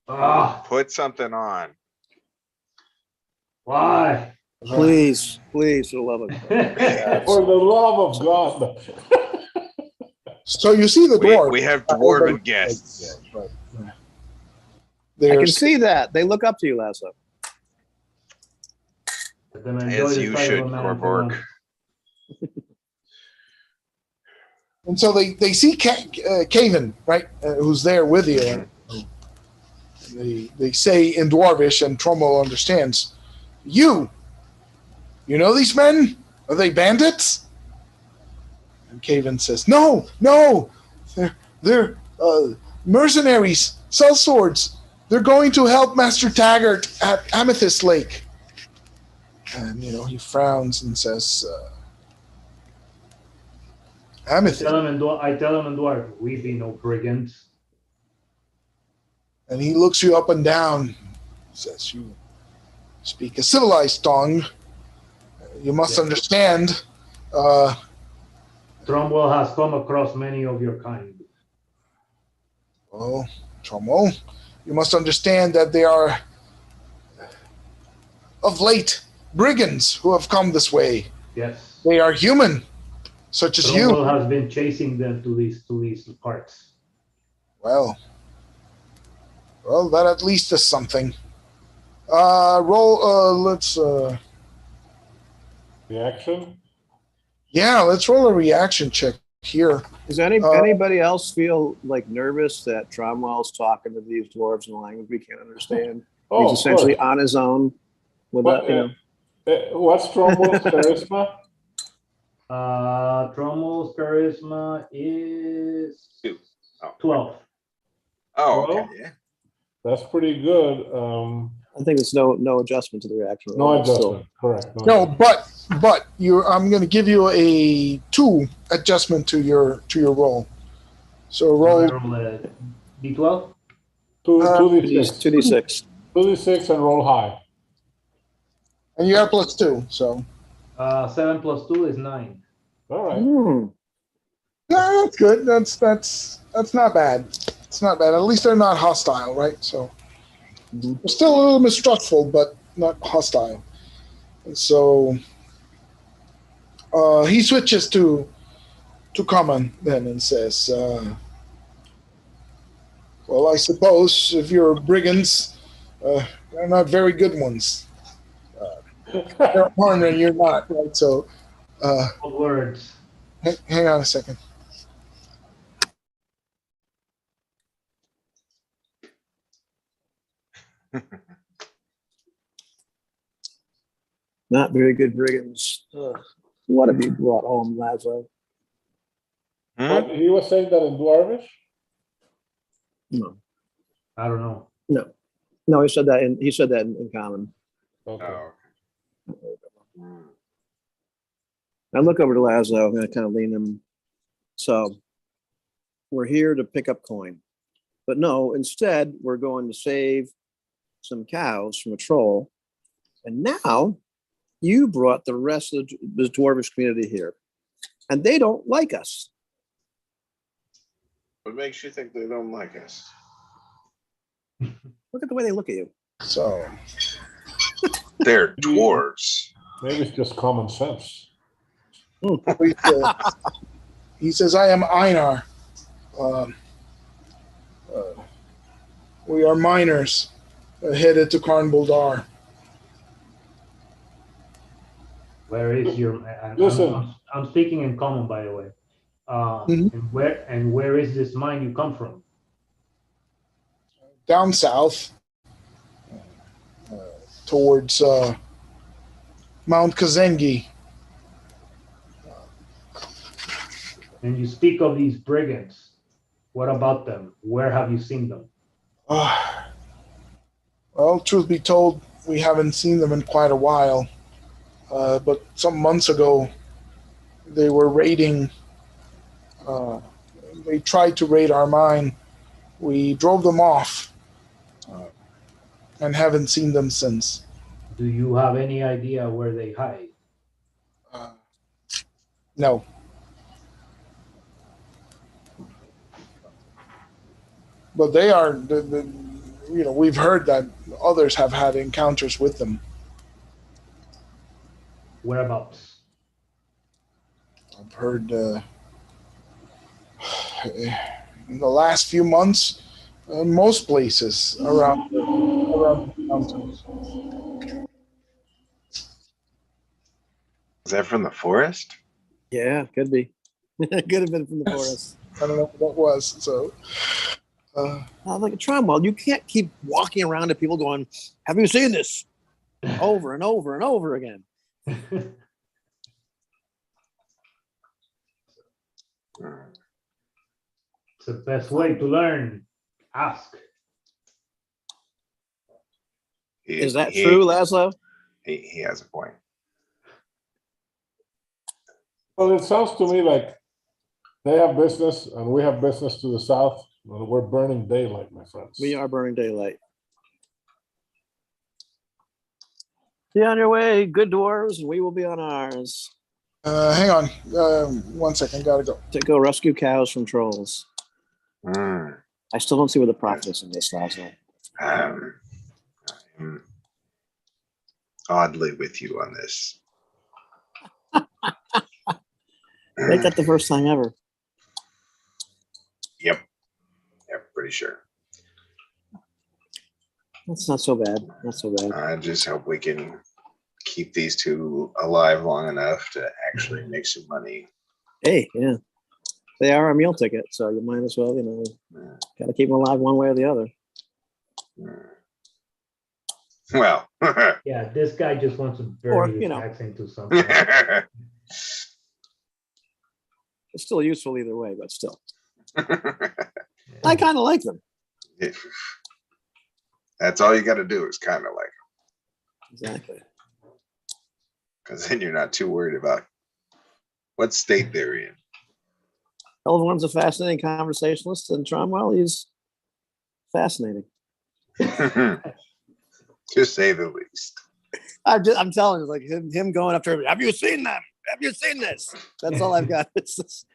[SPEAKER 4] Yes.
[SPEAKER 5] put something on.
[SPEAKER 2] Why?
[SPEAKER 4] Please, for the love of God.
[SPEAKER 1] For the love of God.
[SPEAKER 3] So you see the dwarf.
[SPEAKER 5] We have dwarven guests.
[SPEAKER 3] Yeah, right.
[SPEAKER 4] I can
[SPEAKER 3] There's
[SPEAKER 4] see that. They look up to you, Lasso.
[SPEAKER 5] As you should, Corpork.
[SPEAKER 3] And so they see Caven, right, who's there with you. They say in Dwarvish, and Tromwell understands, you know these men? Are they bandits? And Caven says, no, they're mercenaries, sell swords. They're going to help Master Taggart at Amethyst Lake. And, he frowns and says, Amethyst.
[SPEAKER 2] I tell him in Dwarf, we be no brigands.
[SPEAKER 3] And he looks you up and down, says, you speak a civilized tongue. You must understand.
[SPEAKER 2] Tromwell has come across many of your kind.
[SPEAKER 3] Well, Tromwell, you must understand that they are, of late, brigands who have come this way.
[SPEAKER 2] Yes.
[SPEAKER 3] They are human, such as you.
[SPEAKER 2] Tromwell has been chasing them to these parts.
[SPEAKER 3] Well, that at least is something. Let's
[SPEAKER 1] Reaction?
[SPEAKER 3] yeah, let's roll a reaction check here.
[SPEAKER 4] Does anybody else feel like nervous that Tromwell's talking to these dwarves in a language we can't understand?
[SPEAKER 1] Oh,
[SPEAKER 4] He's essentially on his own without,
[SPEAKER 1] What's Tromwell's charisma?
[SPEAKER 2] Tromwell's charisma is 12.
[SPEAKER 5] Oh, okay.
[SPEAKER 1] Well,
[SPEAKER 5] Yeah.
[SPEAKER 1] That's pretty good.
[SPEAKER 4] I think it's no adjustment to the reaction.
[SPEAKER 1] No
[SPEAKER 4] Still.
[SPEAKER 1] adjustment. Correct.
[SPEAKER 3] No, but I'm going to give you a 2 adjustment to your roll. So roll.
[SPEAKER 2] D12?
[SPEAKER 1] 2d6.
[SPEAKER 4] 2d6.
[SPEAKER 1] 2d6 and roll high.
[SPEAKER 3] And you got +2, so.
[SPEAKER 2] 7 plus 2 is 9.
[SPEAKER 1] All right.
[SPEAKER 3] No, that's good. That's not bad. It's not bad. At least they're not hostile, right? So they're still a little mistrustful, but not hostile. And so he switches to common then and says, well, I suppose if you're brigands, they're not very good ones. They're horned and you're not, right? So,
[SPEAKER 2] Old words.
[SPEAKER 3] hang on a second.
[SPEAKER 4] Not very good brigands. Ugh. What have you brought home, Lazo?
[SPEAKER 1] What, he was saying that in Dwarvish?
[SPEAKER 4] No,
[SPEAKER 2] I don't know.
[SPEAKER 4] no, he said that in common.
[SPEAKER 1] Okay.
[SPEAKER 5] Oh.
[SPEAKER 4] I look over to Lazo. I'm going to kind of lean him. So we're here to pick up coin, but no. Instead, we're going to save some cows from a troll, and now you brought the rest of the dwarvish community here, and they don't like us.
[SPEAKER 5] What makes you think they don't like us?
[SPEAKER 4] Look at the way they look at you.
[SPEAKER 3] So,
[SPEAKER 5] They're dwarves.
[SPEAKER 1] Maybe it's just common sense.
[SPEAKER 3] he says, I am Einar. We are miners headed to Karn Buldar.
[SPEAKER 2] Where is your?
[SPEAKER 1] Listen.
[SPEAKER 2] I'm speaking in common, by the way.
[SPEAKER 3] Mhm.
[SPEAKER 2] And where is this mine you come from?
[SPEAKER 3] Down south towards Mount Kazengi.
[SPEAKER 2] And you speak of these brigands. What about them? Where have you seen them?
[SPEAKER 3] Well, truth be told, we haven't seen them in quite a while. But some months ago, they were raiding. They tried to raid our mine. We drove them off and haven't seen them since.
[SPEAKER 2] Do you have any idea where they hide?
[SPEAKER 3] No. But they are, we've heard that others have had encounters with them.
[SPEAKER 2] Whereabouts?
[SPEAKER 3] I've heard in the last few months, most places around the mountains.
[SPEAKER 5] Is that from the forest?
[SPEAKER 4] Yeah, could be. Could have been from the forest.
[SPEAKER 3] I don't know what that was. So,
[SPEAKER 4] Like a Tromwell, you can't keep walking around to people going, "Have you seen this?" over and over and over again.
[SPEAKER 2] It's the best way to learn. Ask.
[SPEAKER 4] Is that true, Laszlo?
[SPEAKER 5] He has a point.
[SPEAKER 1] Well, it sounds to me like they have business and we have business to the south. And we're burning daylight, my friends.
[SPEAKER 4] We are burning daylight. Be on your way, good dwarves, and we will be on ours.
[SPEAKER 3] hang on. 1 second. Gotta go.
[SPEAKER 4] To go rescue cows from trolls.
[SPEAKER 5] Mm.
[SPEAKER 4] I still don't see where the profit is in this, Laszlo.
[SPEAKER 5] I'm oddly with you on this.
[SPEAKER 4] Ain't that the first time ever?
[SPEAKER 5] Yep, pretty sure.
[SPEAKER 4] That's not so bad. Not so bad.
[SPEAKER 5] I just hope we can keep these two alive long enough to actually make some money.
[SPEAKER 4] Hey, yeah. They are a meal ticket, so you might as well, got to keep them alive one way or the other.
[SPEAKER 5] Well,
[SPEAKER 2] Yeah, this guy just wants to
[SPEAKER 4] Or,
[SPEAKER 2] bury
[SPEAKER 4] you
[SPEAKER 2] his
[SPEAKER 4] know.
[SPEAKER 2] accent to something.
[SPEAKER 4] It's still useful either way, but still. I kind of like them.
[SPEAKER 5] That's all you got to do is kind of like,
[SPEAKER 4] Exactly.
[SPEAKER 5] because then you're not too worried about what state they're in.
[SPEAKER 4] Elvorn's a fascinating conversationalist, and Tromwell, he's fascinating.
[SPEAKER 5] To say the least.
[SPEAKER 4] I'm telling you, like him going up to everybody, have you seen them? Have you seen this? That's all I've got. It's just,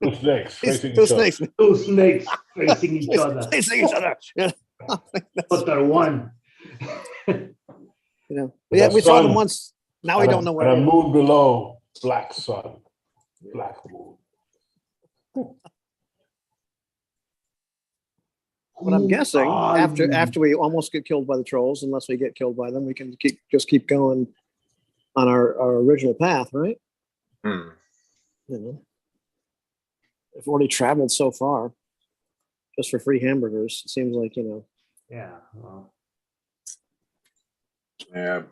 [SPEAKER 1] Two snakes facing
[SPEAKER 4] two
[SPEAKER 1] each other.
[SPEAKER 4] snakes
[SPEAKER 2] Two snakes facing each other,
[SPEAKER 4] facing each other. Yeah.
[SPEAKER 2] but they're one.
[SPEAKER 4] Yeah, we saw them
[SPEAKER 1] sun
[SPEAKER 4] once. Now we
[SPEAKER 1] And
[SPEAKER 4] don't know
[SPEAKER 1] and a
[SPEAKER 4] where.
[SPEAKER 1] moon below, black sun, black moon.
[SPEAKER 4] But I'm guessing
[SPEAKER 2] Ah,
[SPEAKER 4] after we almost get killed by the trolls, unless we get killed by them, we can just keep going on our original path, right?
[SPEAKER 5] Hmm.
[SPEAKER 4] You know, I've already traveled so far just for free hamburgers. It seems like,
[SPEAKER 2] Yeah. Well,
[SPEAKER 5] Yeah.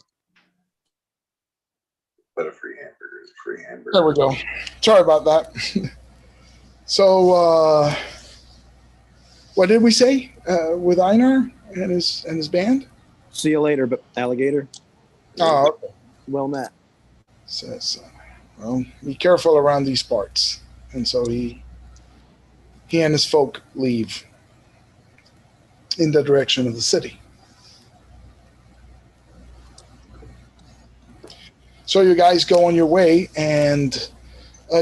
[SPEAKER 5] But a free hamburger is a free hamburger.
[SPEAKER 3] There we go. Sorry about that. So, what did we say with Einar and his band?
[SPEAKER 4] see you later, but alligator.
[SPEAKER 3] Oh, okay.
[SPEAKER 4] Well met.
[SPEAKER 3] Says, well, be careful around these parts. And so he and his folk leave in the direction of the city. So you guys go on your way and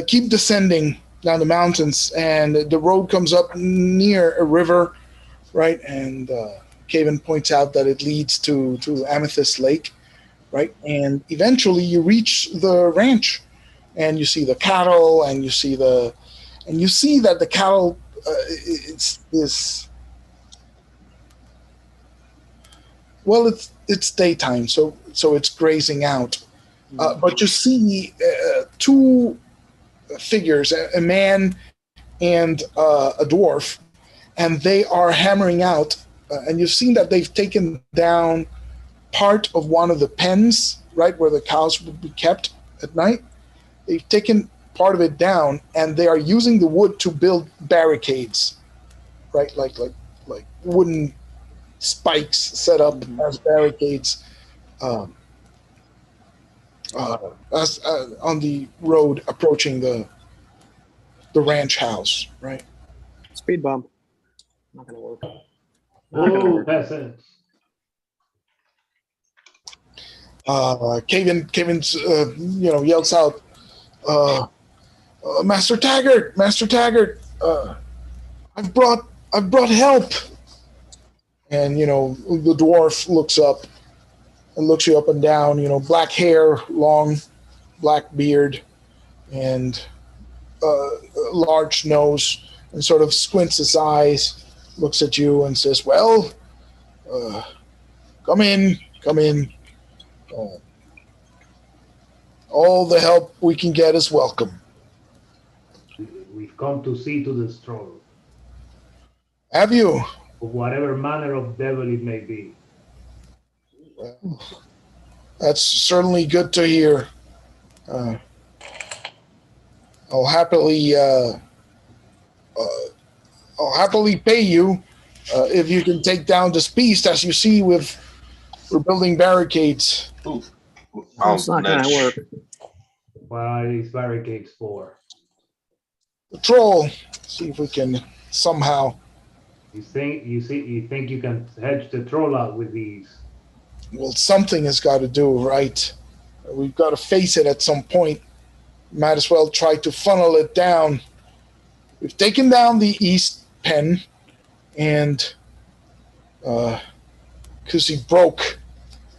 [SPEAKER 3] keep descending down the mountains, and the road comes up near a river, right? And Caven points out that it leads to Amethyst Lake, right? And eventually you reach the ranch, and you see the cattle, and you see that the cattle it's daytime, so it's grazing out. But you see two figures, a man and a dwarf, and they are hammering out. And you've seen that they've taken down part of one of the pens, right, where the cows would be kept at night. They've taken part of it down, and they are using the wood to build barricades, right, like wooden spikes set up as barricades. On the road approaching the ranch house, right?
[SPEAKER 4] Speed bump. Not gonna work.
[SPEAKER 2] oh, peasants.
[SPEAKER 3] Caven's yells out, Master Taggart, I've brought help. And the dwarf looks up and looks you up and down. Black hair, long black beard, and large nose, and sort of squints his eyes, looks at you and says, well, come in. All the help we can get is welcome.
[SPEAKER 2] We've come to see to the stroll,
[SPEAKER 3] Have you?
[SPEAKER 2] of whatever manner of devil it may be.
[SPEAKER 3] That's certainly good to hear. I'll happily pay you if you can take down this beast. As you see, we're building barricades.
[SPEAKER 5] Ooh.
[SPEAKER 4] It's not gonna work.
[SPEAKER 2] What are these barricades for?
[SPEAKER 3] Patrol. See if we can somehow.
[SPEAKER 2] You think you can hedge the troll out with these?
[SPEAKER 3] Well, something has got to do, right? We've got to face it at some point. Might as well try to funnel it down. We've taken down the east pen, and because he broke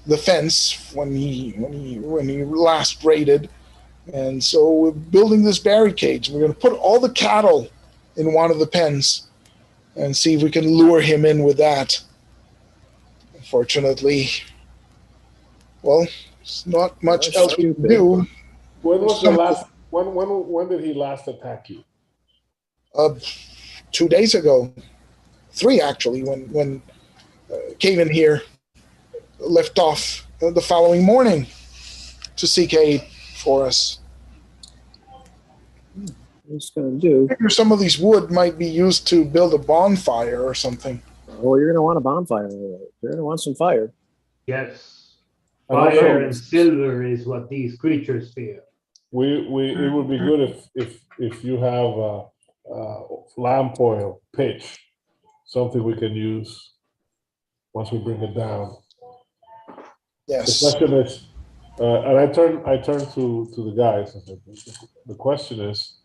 [SPEAKER 3] the fence when he last raided, and so we're building this barricades. We're going to put all the cattle in one of the pens and see if we can lure him in with that. Unfortunately, well, there's not much else we can do.
[SPEAKER 1] When was the last? When did he last attack you?
[SPEAKER 3] 2 days ago, 3 actually. When Caven here left off the following morning to seek aid for us.
[SPEAKER 4] What's gonna do?
[SPEAKER 3] I figure some of these wood might be used to build a bonfire or something.
[SPEAKER 4] Well, you're gonna want a bonfire. You're gonna want some fire.
[SPEAKER 2] Yes.
[SPEAKER 1] And also,
[SPEAKER 2] Fire and silver is what these creatures fear.
[SPEAKER 1] it would be good if you have lamp oil, pitch, something we can use once we bring it down.
[SPEAKER 3] Yes.
[SPEAKER 1] The question is, and I turn to the guys. And said, the question is,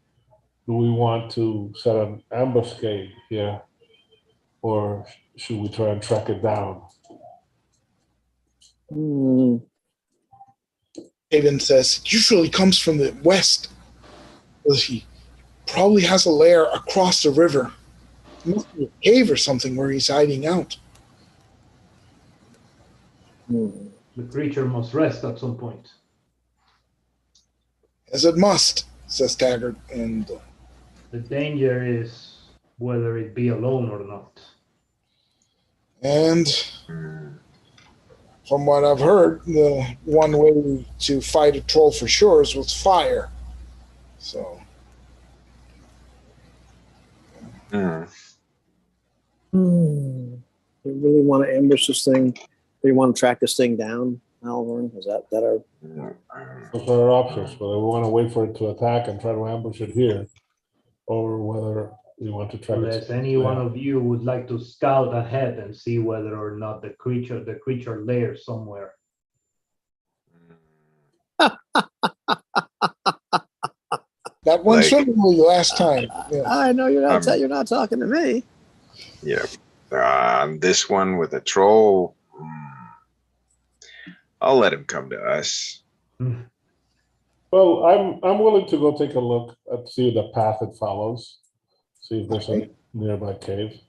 [SPEAKER 1] do we want to set an ambuscade here, or should we try and track it down?
[SPEAKER 3] Caven says, it usually comes from the west. Well, he probably has a lair across the river. It must be a cave or something where he's hiding out.
[SPEAKER 2] The creature must rest at some point.
[SPEAKER 3] As it must, says Taggart. And
[SPEAKER 2] The danger is whether it be alone or not.
[SPEAKER 3] and
[SPEAKER 5] Mm.
[SPEAKER 3] from what I've heard, the one way to fight a troll for sure is with fire. So
[SPEAKER 5] Mm.
[SPEAKER 4] You really want to ambush this thing? Do you want to track this thing down, Alvin? Is that our?
[SPEAKER 1] Those are our options, whether we want to wait for it to attack and try to ambush it here, or whether we want to track
[SPEAKER 2] Unless
[SPEAKER 1] it.
[SPEAKER 2] any one of you would like to scout ahead and see whether or not the creature lairs somewhere.
[SPEAKER 3] that went
[SPEAKER 5] Like-
[SPEAKER 3] swimmingly last time. Yeah.
[SPEAKER 4] I know you're not talking to me.
[SPEAKER 5] Yeah. This one with a troll. I'll let him come to us.
[SPEAKER 1] Well, I'm willing to go take a look and see the path it follows, see if there's any nearby cave.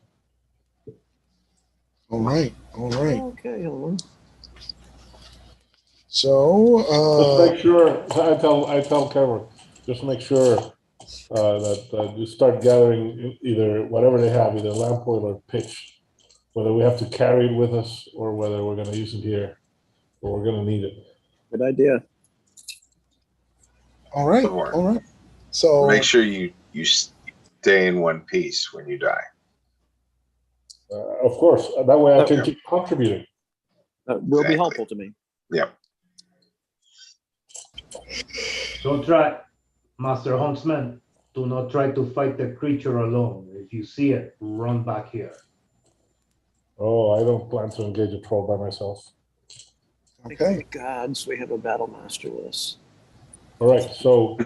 [SPEAKER 3] All right.
[SPEAKER 4] Okay, hold on.
[SPEAKER 3] So
[SPEAKER 1] Just make sure. I tell Kevin, just make sure that you start gathering either whatever they have, either lamp oil or pitch, whether we have to carry it with us or whether we're going to use it here, or we're going to need it.
[SPEAKER 4] Good idea.
[SPEAKER 3] all right. So
[SPEAKER 5] Make sure you stay in one piece when you die.
[SPEAKER 1] Of course, that way I can keep contributing.
[SPEAKER 4] That will be
[SPEAKER 5] Exactly.
[SPEAKER 4] helpful to me.
[SPEAKER 5] Yep.
[SPEAKER 2] Don't try, Master Huntsman, do not try to fight the creature alone. If you see it, run back here.
[SPEAKER 1] Oh, I don't plan to engage a troll by myself.
[SPEAKER 4] Thank
[SPEAKER 3] okay.
[SPEAKER 4] the gods, we have a battle master with us.
[SPEAKER 1] All right, so,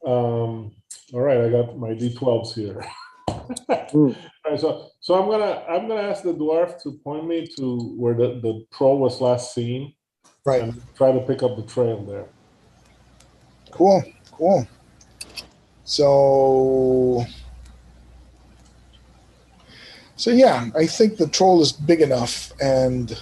[SPEAKER 1] all right, I got my D12s here. All right, so I'm gonna ask the dwarf to point me to where the troll was last seen,
[SPEAKER 3] Right.
[SPEAKER 1] and try to pick up the trail there.
[SPEAKER 3] Cool. So yeah, I think the troll is big enough, and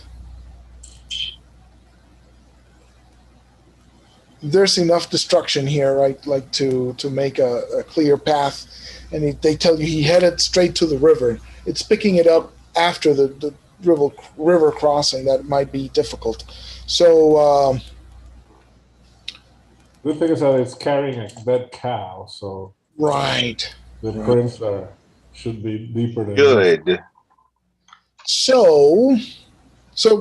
[SPEAKER 3] there's enough destruction here, right? Like to make a clear path. And they tell you he headed straight to the river. It's picking it up after the river crossing that might be difficult. So
[SPEAKER 1] Good thing is that it's carrying a dead cow, so
[SPEAKER 3] right.
[SPEAKER 1] the prints should be deeper than
[SPEAKER 5] Good.
[SPEAKER 3] So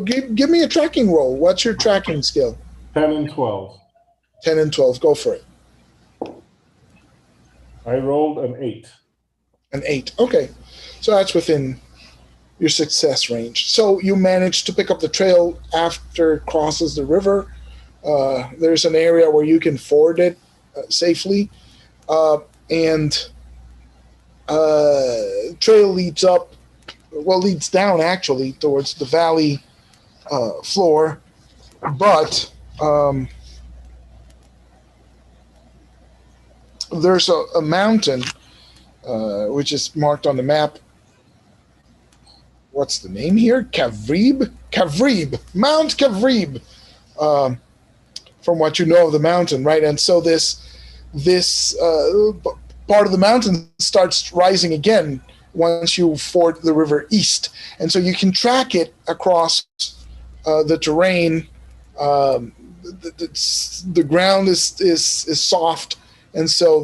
[SPEAKER 3] give me a tracking roll. What's your tracking skill?
[SPEAKER 1] 10 and 12.
[SPEAKER 3] 10 and 12. Go for it.
[SPEAKER 1] I rolled an 8.
[SPEAKER 3] An 8. Okay. So that's within your success range. So you managed to pick up the trail after it crosses the river. There's an area where you can ford it safely. And trail leads down actually towards the valley floor. But there's a mountain which is marked on the map. What's the name here? Kavrib, Mount Kavrib. From what you know of the mountain, right? And so this part of the mountain starts rising again once you ford the river east, and so you can track it across the terrain. The ground is soft, and so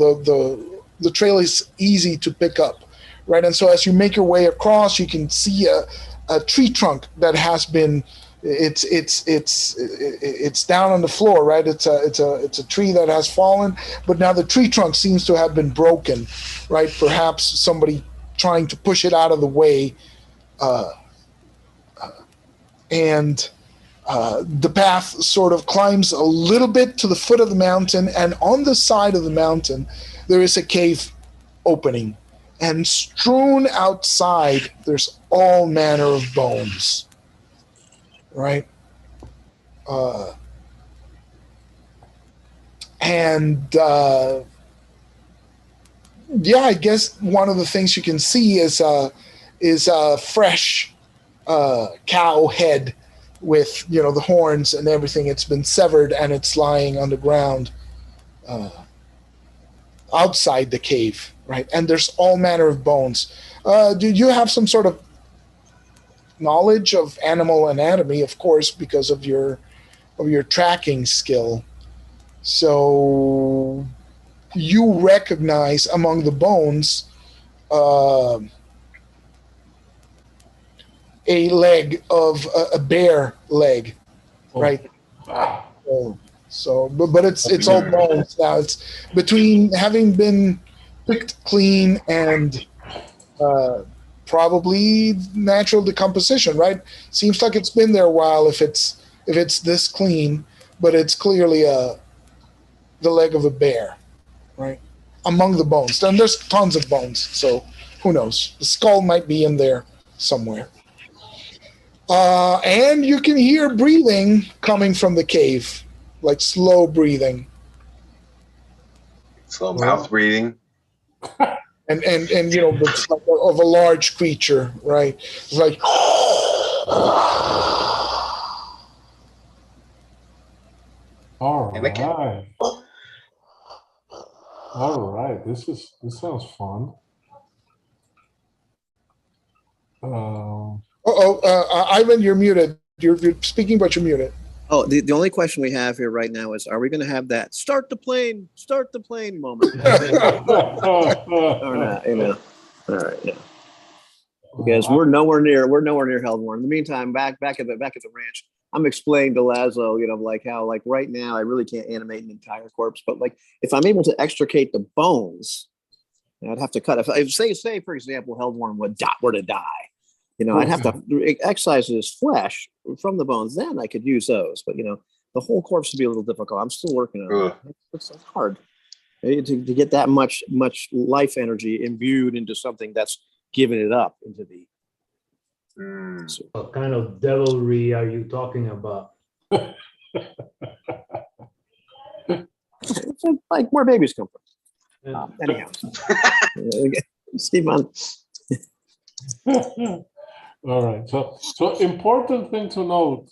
[SPEAKER 3] the trail is easy to pick up, right? And so as you make your way across, you can see a tree trunk that has been it's down on the floor, right? It's a tree that has fallen, but now the tree trunk seems to have been broken, right? Perhaps somebody trying to push it out of the way, and the path sort of climbs a little bit to the foot of the mountain, and on the side of the mountain there is a cave opening, and strewn outside there's all manner of bones, right? Yeah, I guess one of the things you can see is a fresh cow head with the horns and everything. It's been severed and it's lying on the ground. outside the cave, right? And there's all manner of bones. Do you have some sort of knowledge of animal anatomy? Of course, because of your tracking skill. So you recognize among the bones a leg of a bear leg, right? So, but it's all bones now. It's between having been picked clean and probably natural decomposition, right? Seems like it's been there a while if it's this clean, but it's clearly the leg of a bear, right? Among the bones. And there's tons of bones, so who knows? The skull might be in there somewhere. And you can hear breathing coming from the cave, like slow breathing.
[SPEAKER 5] Slow mouth breathing.
[SPEAKER 3] And it's like of a large creature, right? It's like
[SPEAKER 1] all right. This sounds fun.
[SPEAKER 3] Ivan, you're muted. You're speaking, but you're muted.
[SPEAKER 4] Oh, the only question we have here right now is: are we going to have that start the plane moment? Or not? All right, yeah. Because we're nowhere near Heldmore. In the meantime, back at the ranch, I'm explaining to Lazo, like how like right now I really can't animate an entire corpse, but like if I'm able to extricate the bones, I'd have to cut. If say for example, Heldmore were to die. I'd have to excise his flesh from the bones. Then I could use those. But, the whole corpse would be a little difficult. I'm still working on it. It's hard to get that much life energy imbued into something that's giving it up into the.
[SPEAKER 2] So what kind of devilry are you talking about?
[SPEAKER 4] It's like where babies come from. Anyhow, Steve on.
[SPEAKER 1] All right. So important thing to note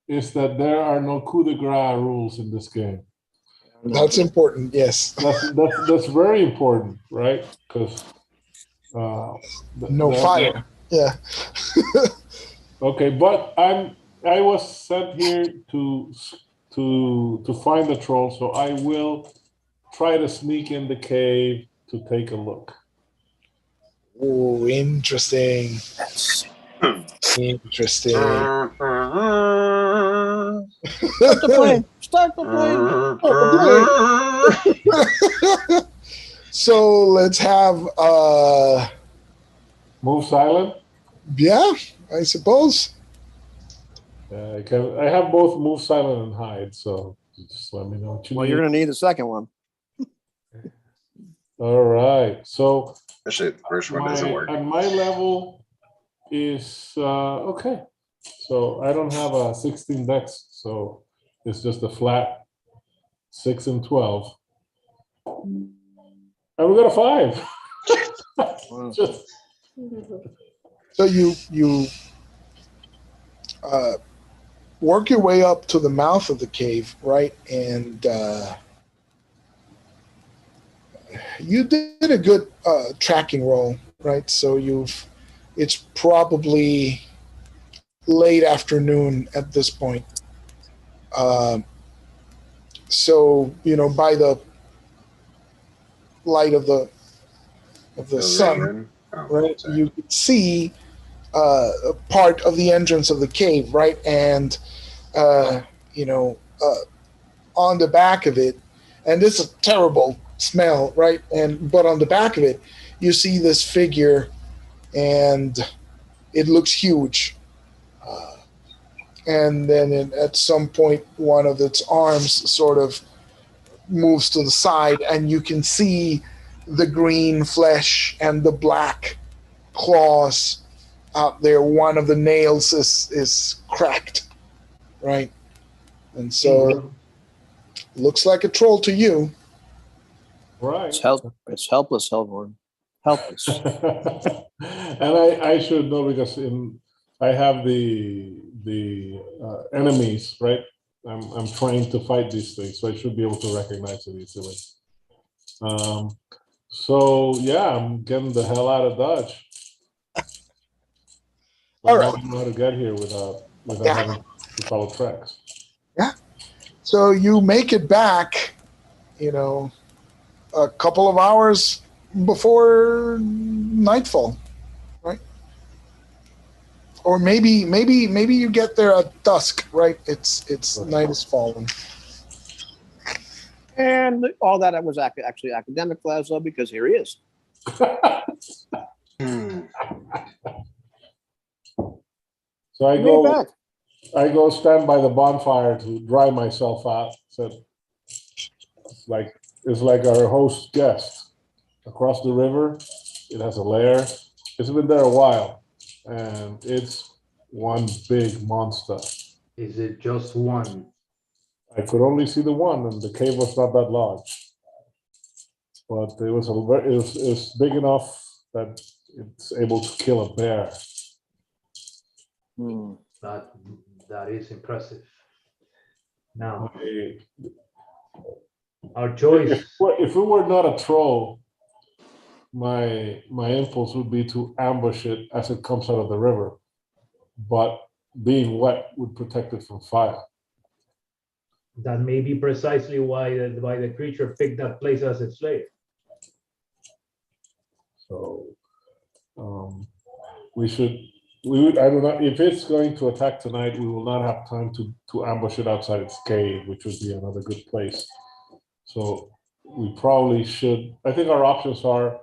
[SPEAKER 1] is that there are no coup de grace rules in this game.
[SPEAKER 3] That's important. Yes.
[SPEAKER 1] That's very important, right? Because
[SPEAKER 3] no fire. Yeah.
[SPEAKER 1] Okay, but I was sent here to find the troll, so I will try to sneak in the cave to take a look.
[SPEAKER 3] Oh, interesting. Interesting.
[SPEAKER 4] Start the plane. Start the
[SPEAKER 3] plane. So let's have
[SPEAKER 1] move silent.
[SPEAKER 3] Yeah, I suppose.
[SPEAKER 1] I have both move silent and hide, so just let me know what you need.
[SPEAKER 4] You're gonna need the second one.
[SPEAKER 1] All right, so
[SPEAKER 5] especially the first one doesn't work.
[SPEAKER 1] And my level is okay. So I don't have a 16 dex, so it's just a flat 6 and 12. And we got a 5. Just
[SPEAKER 3] so you work your way up to the mouth of the cave, right? And you did a good tracking roll, right? So it's probably late afternoon at this point. So by the light of the sun, right, you could see part of the entrance of the cave, right, and on the back of it, and this is a terrible smell, right, but on the back of it, you see this figure, and it looks huge. And then at some point, one of its arms sort of moves to the side, and you can see the green flesh and the black claws out there. One of the nails is cracked, right? And so looks like a troll to you.
[SPEAKER 1] Right.
[SPEAKER 4] It's helpless, Hellborn. Helpless.
[SPEAKER 1] And I should know because I have the enemies, right? I'm trained to fight these things, so I should be able to recognize it easily. So yeah, I'm getting the hell out of Dodge.
[SPEAKER 3] All right.
[SPEAKER 1] I don't know how to get here without
[SPEAKER 3] Yeah.
[SPEAKER 1] having to follow tracks.
[SPEAKER 3] So you make it back, you know, a couple of hours before nightfall, right? Or maybe you get there at dusk, right? It's night is falling.
[SPEAKER 4] And all that was actually academic class, though, because here he is.
[SPEAKER 1] So I
[SPEAKER 4] Made it
[SPEAKER 1] go.
[SPEAKER 4] back.
[SPEAKER 1] I go stand by the bonfire to dry myself out. So it's like our host guest across the river. It has a lair. It's been there a while, and it's one big monster.
[SPEAKER 2] Is it just one?
[SPEAKER 1] I could only see the one, and the cave was not that large, but it was big enough that it's able to kill a bear.
[SPEAKER 4] Hmm.
[SPEAKER 2] That is impressive. Now,
[SPEAKER 1] I-
[SPEAKER 2] our choice.
[SPEAKER 1] If it were not a troll, my impulse would be to ambush it as it comes out of the river, but being wet would protect it from fire.
[SPEAKER 2] That may be precisely why the creature picked that place as its lair.
[SPEAKER 1] So we would, I don't know, if it's going to attack tonight, we will not have time to ambush it outside its cave, which would be another good place. So we probably should, I think our options are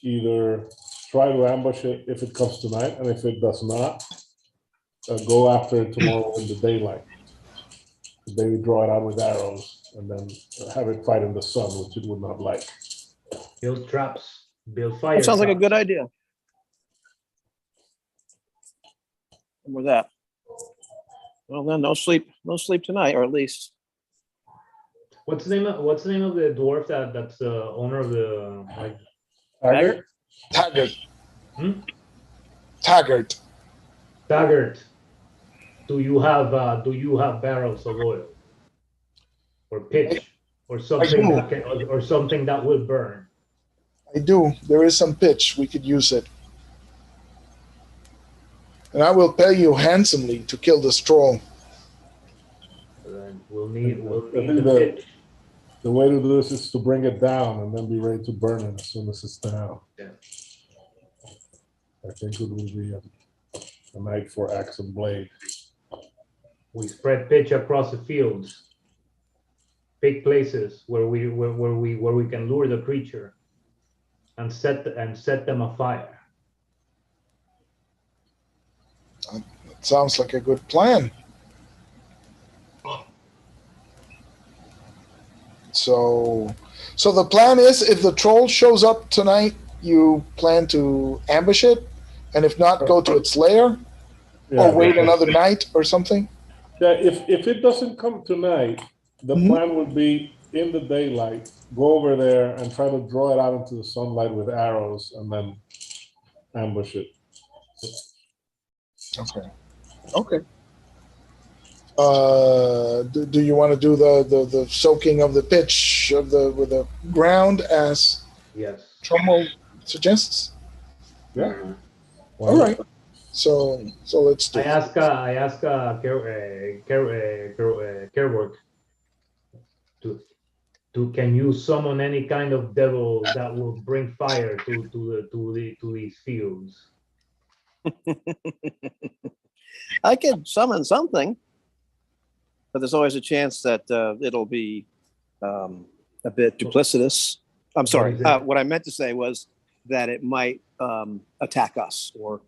[SPEAKER 1] either try to ambush it if it comes tonight, and if it does not, go after it tomorrow in the daylight. Maybe draw it out with arrows and then have it fight in the sun, which it would not like.
[SPEAKER 2] Build traps, build fire.
[SPEAKER 4] That sounds like a
[SPEAKER 2] traps.
[SPEAKER 4] good idea. And with that, well then, no sleep tonight, or at least
[SPEAKER 2] What's the name of the dwarf that's the owner of the like?
[SPEAKER 1] Taggart?
[SPEAKER 3] Taggart.
[SPEAKER 2] Hmm?
[SPEAKER 3] Taggart.
[SPEAKER 2] Taggart. Do you have barrels of oil or pitch or something
[SPEAKER 3] do.
[SPEAKER 2] that can or something that will burn?
[SPEAKER 3] I do. There is some pitch. We could use it. And I will pay you handsomely to kill this troll.
[SPEAKER 2] Then we'll need
[SPEAKER 1] think
[SPEAKER 2] the
[SPEAKER 1] that-
[SPEAKER 2] pitch.
[SPEAKER 1] The way to do this is to bring it down and then be ready to burn it as soon as it's down.
[SPEAKER 2] Yeah.
[SPEAKER 1] I think it will be a night for axe and blade.
[SPEAKER 2] We spread pitch across the fields, big places where we can lure the creature, and set them afire.
[SPEAKER 3] Sounds like a good plan. So the plan is, if the troll shows up tonight, you plan to ambush it, and if not, go to its lair, or wait another night or something.
[SPEAKER 1] Yeah, if it doesn't come tonight, the
[SPEAKER 3] Mhm.
[SPEAKER 1] plan would be in the daylight, go over there and try to draw it out into the sunlight with arrows and then ambush it.
[SPEAKER 3] Okay. Okay. Do you want to do the soaking of the pitch of with the ground as
[SPEAKER 2] Yes.
[SPEAKER 3] Trumbull suggests?
[SPEAKER 1] Yeah.
[SPEAKER 3] All right. So let's do
[SPEAKER 2] I
[SPEAKER 3] it.
[SPEAKER 2] ask Kerwork to can you summon any kind of devil that will bring fire to these fields?
[SPEAKER 4] I could summon something, but there's always a chance that it'll be a bit duplicitous. I'm sorry. What I meant to say was that it might attack us or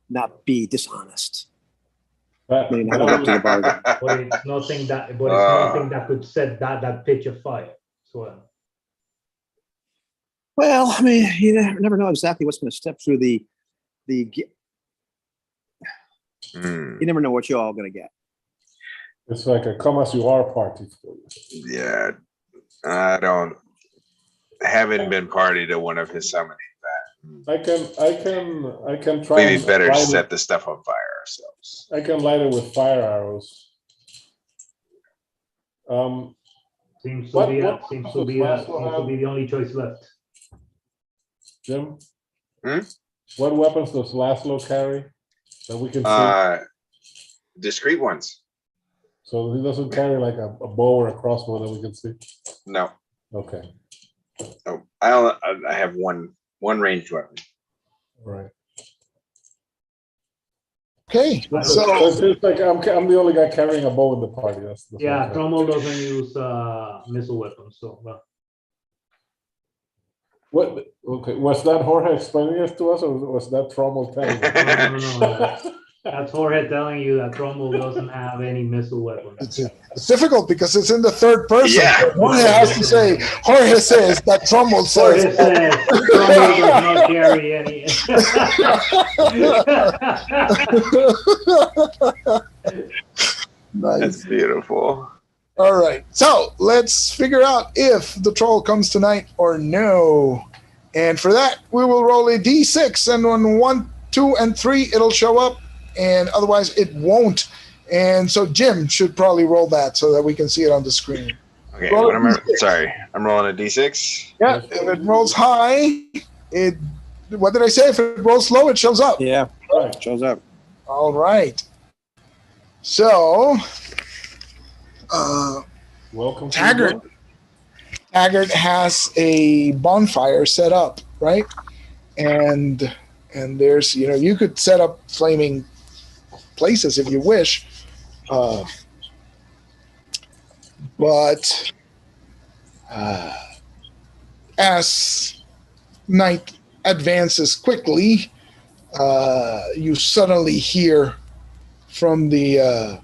[SPEAKER 4] not be dishonest.
[SPEAKER 1] That-
[SPEAKER 4] May not live up to the bargain.
[SPEAKER 2] But it's nothing that could set that pitch afire as well.
[SPEAKER 4] Well, I mean, you never know exactly what's going to step through the.
[SPEAKER 5] Hmm.
[SPEAKER 4] You never know what you're all going to get.
[SPEAKER 1] It's like a come as you are party for you.
[SPEAKER 5] Yeah, I haven't been party to one of his summoning.
[SPEAKER 1] I can try.
[SPEAKER 5] Maybe
[SPEAKER 1] and
[SPEAKER 5] better
[SPEAKER 1] light
[SPEAKER 5] set
[SPEAKER 1] it-
[SPEAKER 5] the stuff on fire ourselves.
[SPEAKER 1] I can light it with fire arrows.
[SPEAKER 2] Seems to
[SPEAKER 1] What-
[SPEAKER 2] be
[SPEAKER 1] what
[SPEAKER 2] seems
[SPEAKER 1] does
[SPEAKER 2] to be
[SPEAKER 1] Laszlo
[SPEAKER 2] seems to be the only choice left.
[SPEAKER 1] Jim?
[SPEAKER 5] Hmm?
[SPEAKER 1] What weapons does Laszlo carry that we can see?
[SPEAKER 5] Discreet ones.
[SPEAKER 1] So he doesn't carry like a bow or a crossbow that we can see?
[SPEAKER 5] No.
[SPEAKER 1] Okay,
[SPEAKER 5] Oh, I have one ranged weapon.
[SPEAKER 1] all right.
[SPEAKER 3] Okay,
[SPEAKER 2] I don't-
[SPEAKER 1] So
[SPEAKER 3] so
[SPEAKER 1] it seems like I'm the only guy carrying a bow in the party. That's
[SPEAKER 2] Yeah,
[SPEAKER 1] okay.
[SPEAKER 2] Trommel doesn't use missile weapons, so well,
[SPEAKER 1] What, okay, was that Jorge explaining this to us, or was that Trommel telling us?
[SPEAKER 2] no. That's Jorge telling you that Trommel doesn't have any missile weapons.
[SPEAKER 3] it's difficult because it's in the third person.
[SPEAKER 5] Yeah.
[SPEAKER 3] Jorge has to say, Jorge says that Trumbull
[SPEAKER 2] Jorge
[SPEAKER 3] says.
[SPEAKER 2] says Trommel does not carry any.
[SPEAKER 3] Nice.
[SPEAKER 5] That's beautiful.
[SPEAKER 3] All right. So let's figure out if the troll comes tonight or no. And for that, we will roll a d6, and on 1, 2, and 3, it'll show up, and otherwise it won't. And so Jim should probably roll that so that we can see it on the screen.
[SPEAKER 5] Okay,
[SPEAKER 3] Roll a
[SPEAKER 5] what
[SPEAKER 3] D6.
[SPEAKER 5] sorry, I'm rolling a d6.
[SPEAKER 3] Yeah, if it rolls high, it. What did I say? If it rolls low, it shows up.
[SPEAKER 4] Yeah,
[SPEAKER 1] Right.
[SPEAKER 4] shows up.
[SPEAKER 3] All right. So,
[SPEAKER 1] Welcome to
[SPEAKER 3] Taggart. Taggart has a bonfire set up, right? And there's, you could set up flaming places if you wish. But as night advances quickly, you suddenly hear from the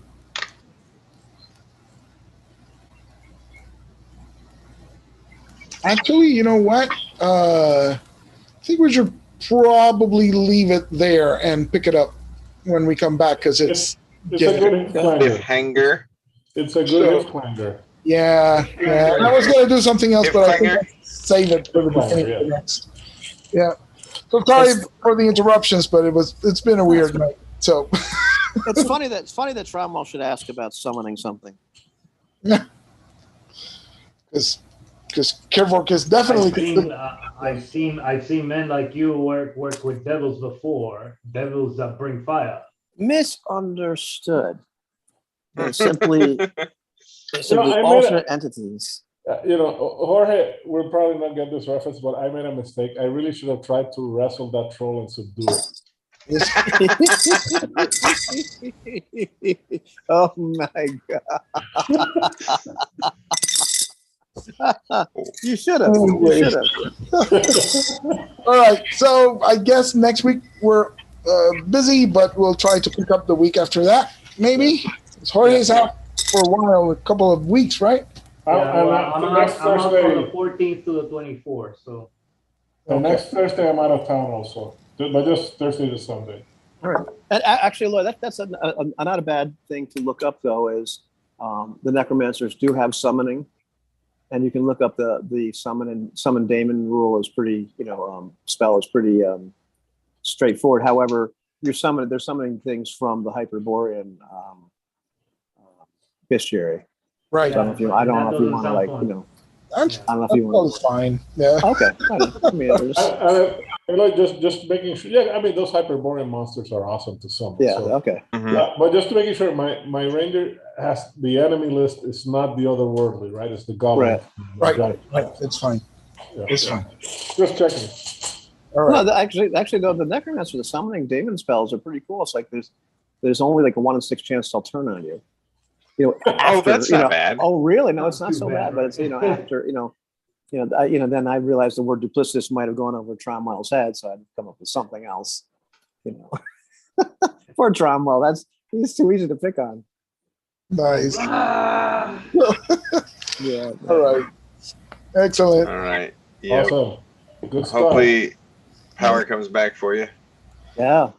[SPEAKER 3] actually, you know what? I think we should probably leave it there and pick it up when we come back because it's
[SPEAKER 1] It's a good clanger.
[SPEAKER 5] Cliffhanger.
[SPEAKER 1] It's a good clanger.
[SPEAKER 3] yeah. I was gonna do something else, but I think
[SPEAKER 5] Cliffhanger.
[SPEAKER 3] I'll save it for the beginning of the
[SPEAKER 1] Yeah.
[SPEAKER 3] next. Yeah. So sorry for the interruptions, but it's been a weird night. So
[SPEAKER 4] It's funny that Tromwell should ask about summoning something.
[SPEAKER 3] because Kervork is definitely
[SPEAKER 2] I've seen men like you work with devils before, devils that bring fire.
[SPEAKER 4] Misunderstood. They're simply
[SPEAKER 1] I made
[SPEAKER 4] alternate entities.
[SPEAKER 1] Jorge will probably not get this reference, but I made a mistake. I really should have tried to wrestle that troll and subdue it.
[SPEAKER 4] Oh my god. You should have. You should have.
[SPEAKER 3] all right. So I guess next week we're busy, but we'll try to pick up the week after that. Maybe Jorge's out for a while, a couple of weeks, right?
[SPEAKER 2] I'm
[SPEAKER 1] Next
[SPEAKER 2] out from
[SPEAKER 1] Thursday,
[SPEAKER 2] the 14th to the 24th. So
[SPEAKER 1] next Thursday I'm out of town also, but just Thursday to Sunday.
[SPEAKER 4] All right. And actually, Lloyd, that's not a bad thing to look up, though, is the necromancers do have summoning, and you can look up the summon daemon rule is pretty, spell is pretty straightforward. However, they're summoning things from the Hyperborean bestiary.
[SPEAKER 3] Right.
[SPEAKER 4] So I don't know if you want to, like,
[SPEAKER 3] That's,
[SPEAKER 4] I don't know if you
[SPEAKER 3] that
[SPEAKER 4] want
[SPEAKER 3] was fine. Yeah.
[SPEAKER 4] Okay. I mean,
[SPEAKER 1] Just making sure. Yeah, I mean those Hyperborean monsters are awesome to summon.
[SPEAKER 4] yeah.
[SPEAKER 1] So,
[SPEAKER 4] Okay.
[SPEAKER 1] but just to making sure, my ranger has the enemy list is not the otherworldly, right? It's the goblin.
[SPEAKER 3] Right. It's fine.
[SPEAKER 1] Yeah,
[SPEAKER 3] It's
[SPEAKER 1] yeah.
[SPEAKER 3] fine.
[SPEAKER 1] Just checking.
[SPEAKER 3] All right.
[SPEAKER 4] No, actually, though, the necromancer, the summoning daemon spells are pretty cool. It's like there's only like a 1 in 6 chance they'll turn on you. After,
[SPEAKER 5] that's not bad.
[SPEAKER 4] Oh, really? No, it's
[SPEAKER 2] Not
[SPEAKER 4] not
[SPEAKER 2] too
[SPEAKER 4] so
[SPEAKER 2] bad,
[SPEAKER 4] bad. But it's
[SPEAKER 2] right?
[SPEAKER 4] after then I realized the word duplicitous might have gone over Tromwell's head, so I'd come up with something else. Poor Tromwell, he's too easy to pick on.
[SPEAKER 3] Nice.
[SPEAKER 4] Yeah.
[SPEAKER 3] All right. Excellent.
[SPEAKER 5] All right. Yeah.
[SPEAKER 1] Awesome. Good stuff.
[SPEAKER 5] Hopefully, power comes back for you.
[SPEAKER 4] Yeah.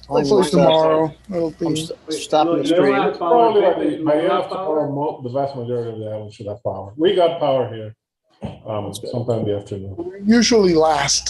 [SPEAKER 3] Hopefully tomorrow it'll be.
[SPEAKER 4] I'm stopping the
[SPEAKER 2] You don't
[SPEAKER 4] stream.
[SPEAKER 2] have power,
[SPEAKER 1] Probably
[SPEAKER 2] Pepe,
[SPEAKER 1] by
[SPEAKER 2] you
[SPEAKER 1] the end
[SPEAKER 2] have
[SPEAKER 1] of
[SPEAKER 2] power?
[SPEAKER 1] tomorrow, the vast majority of the island should have power. We got power here sometime in the afternoon.
[SPEAKER 3] Usually last.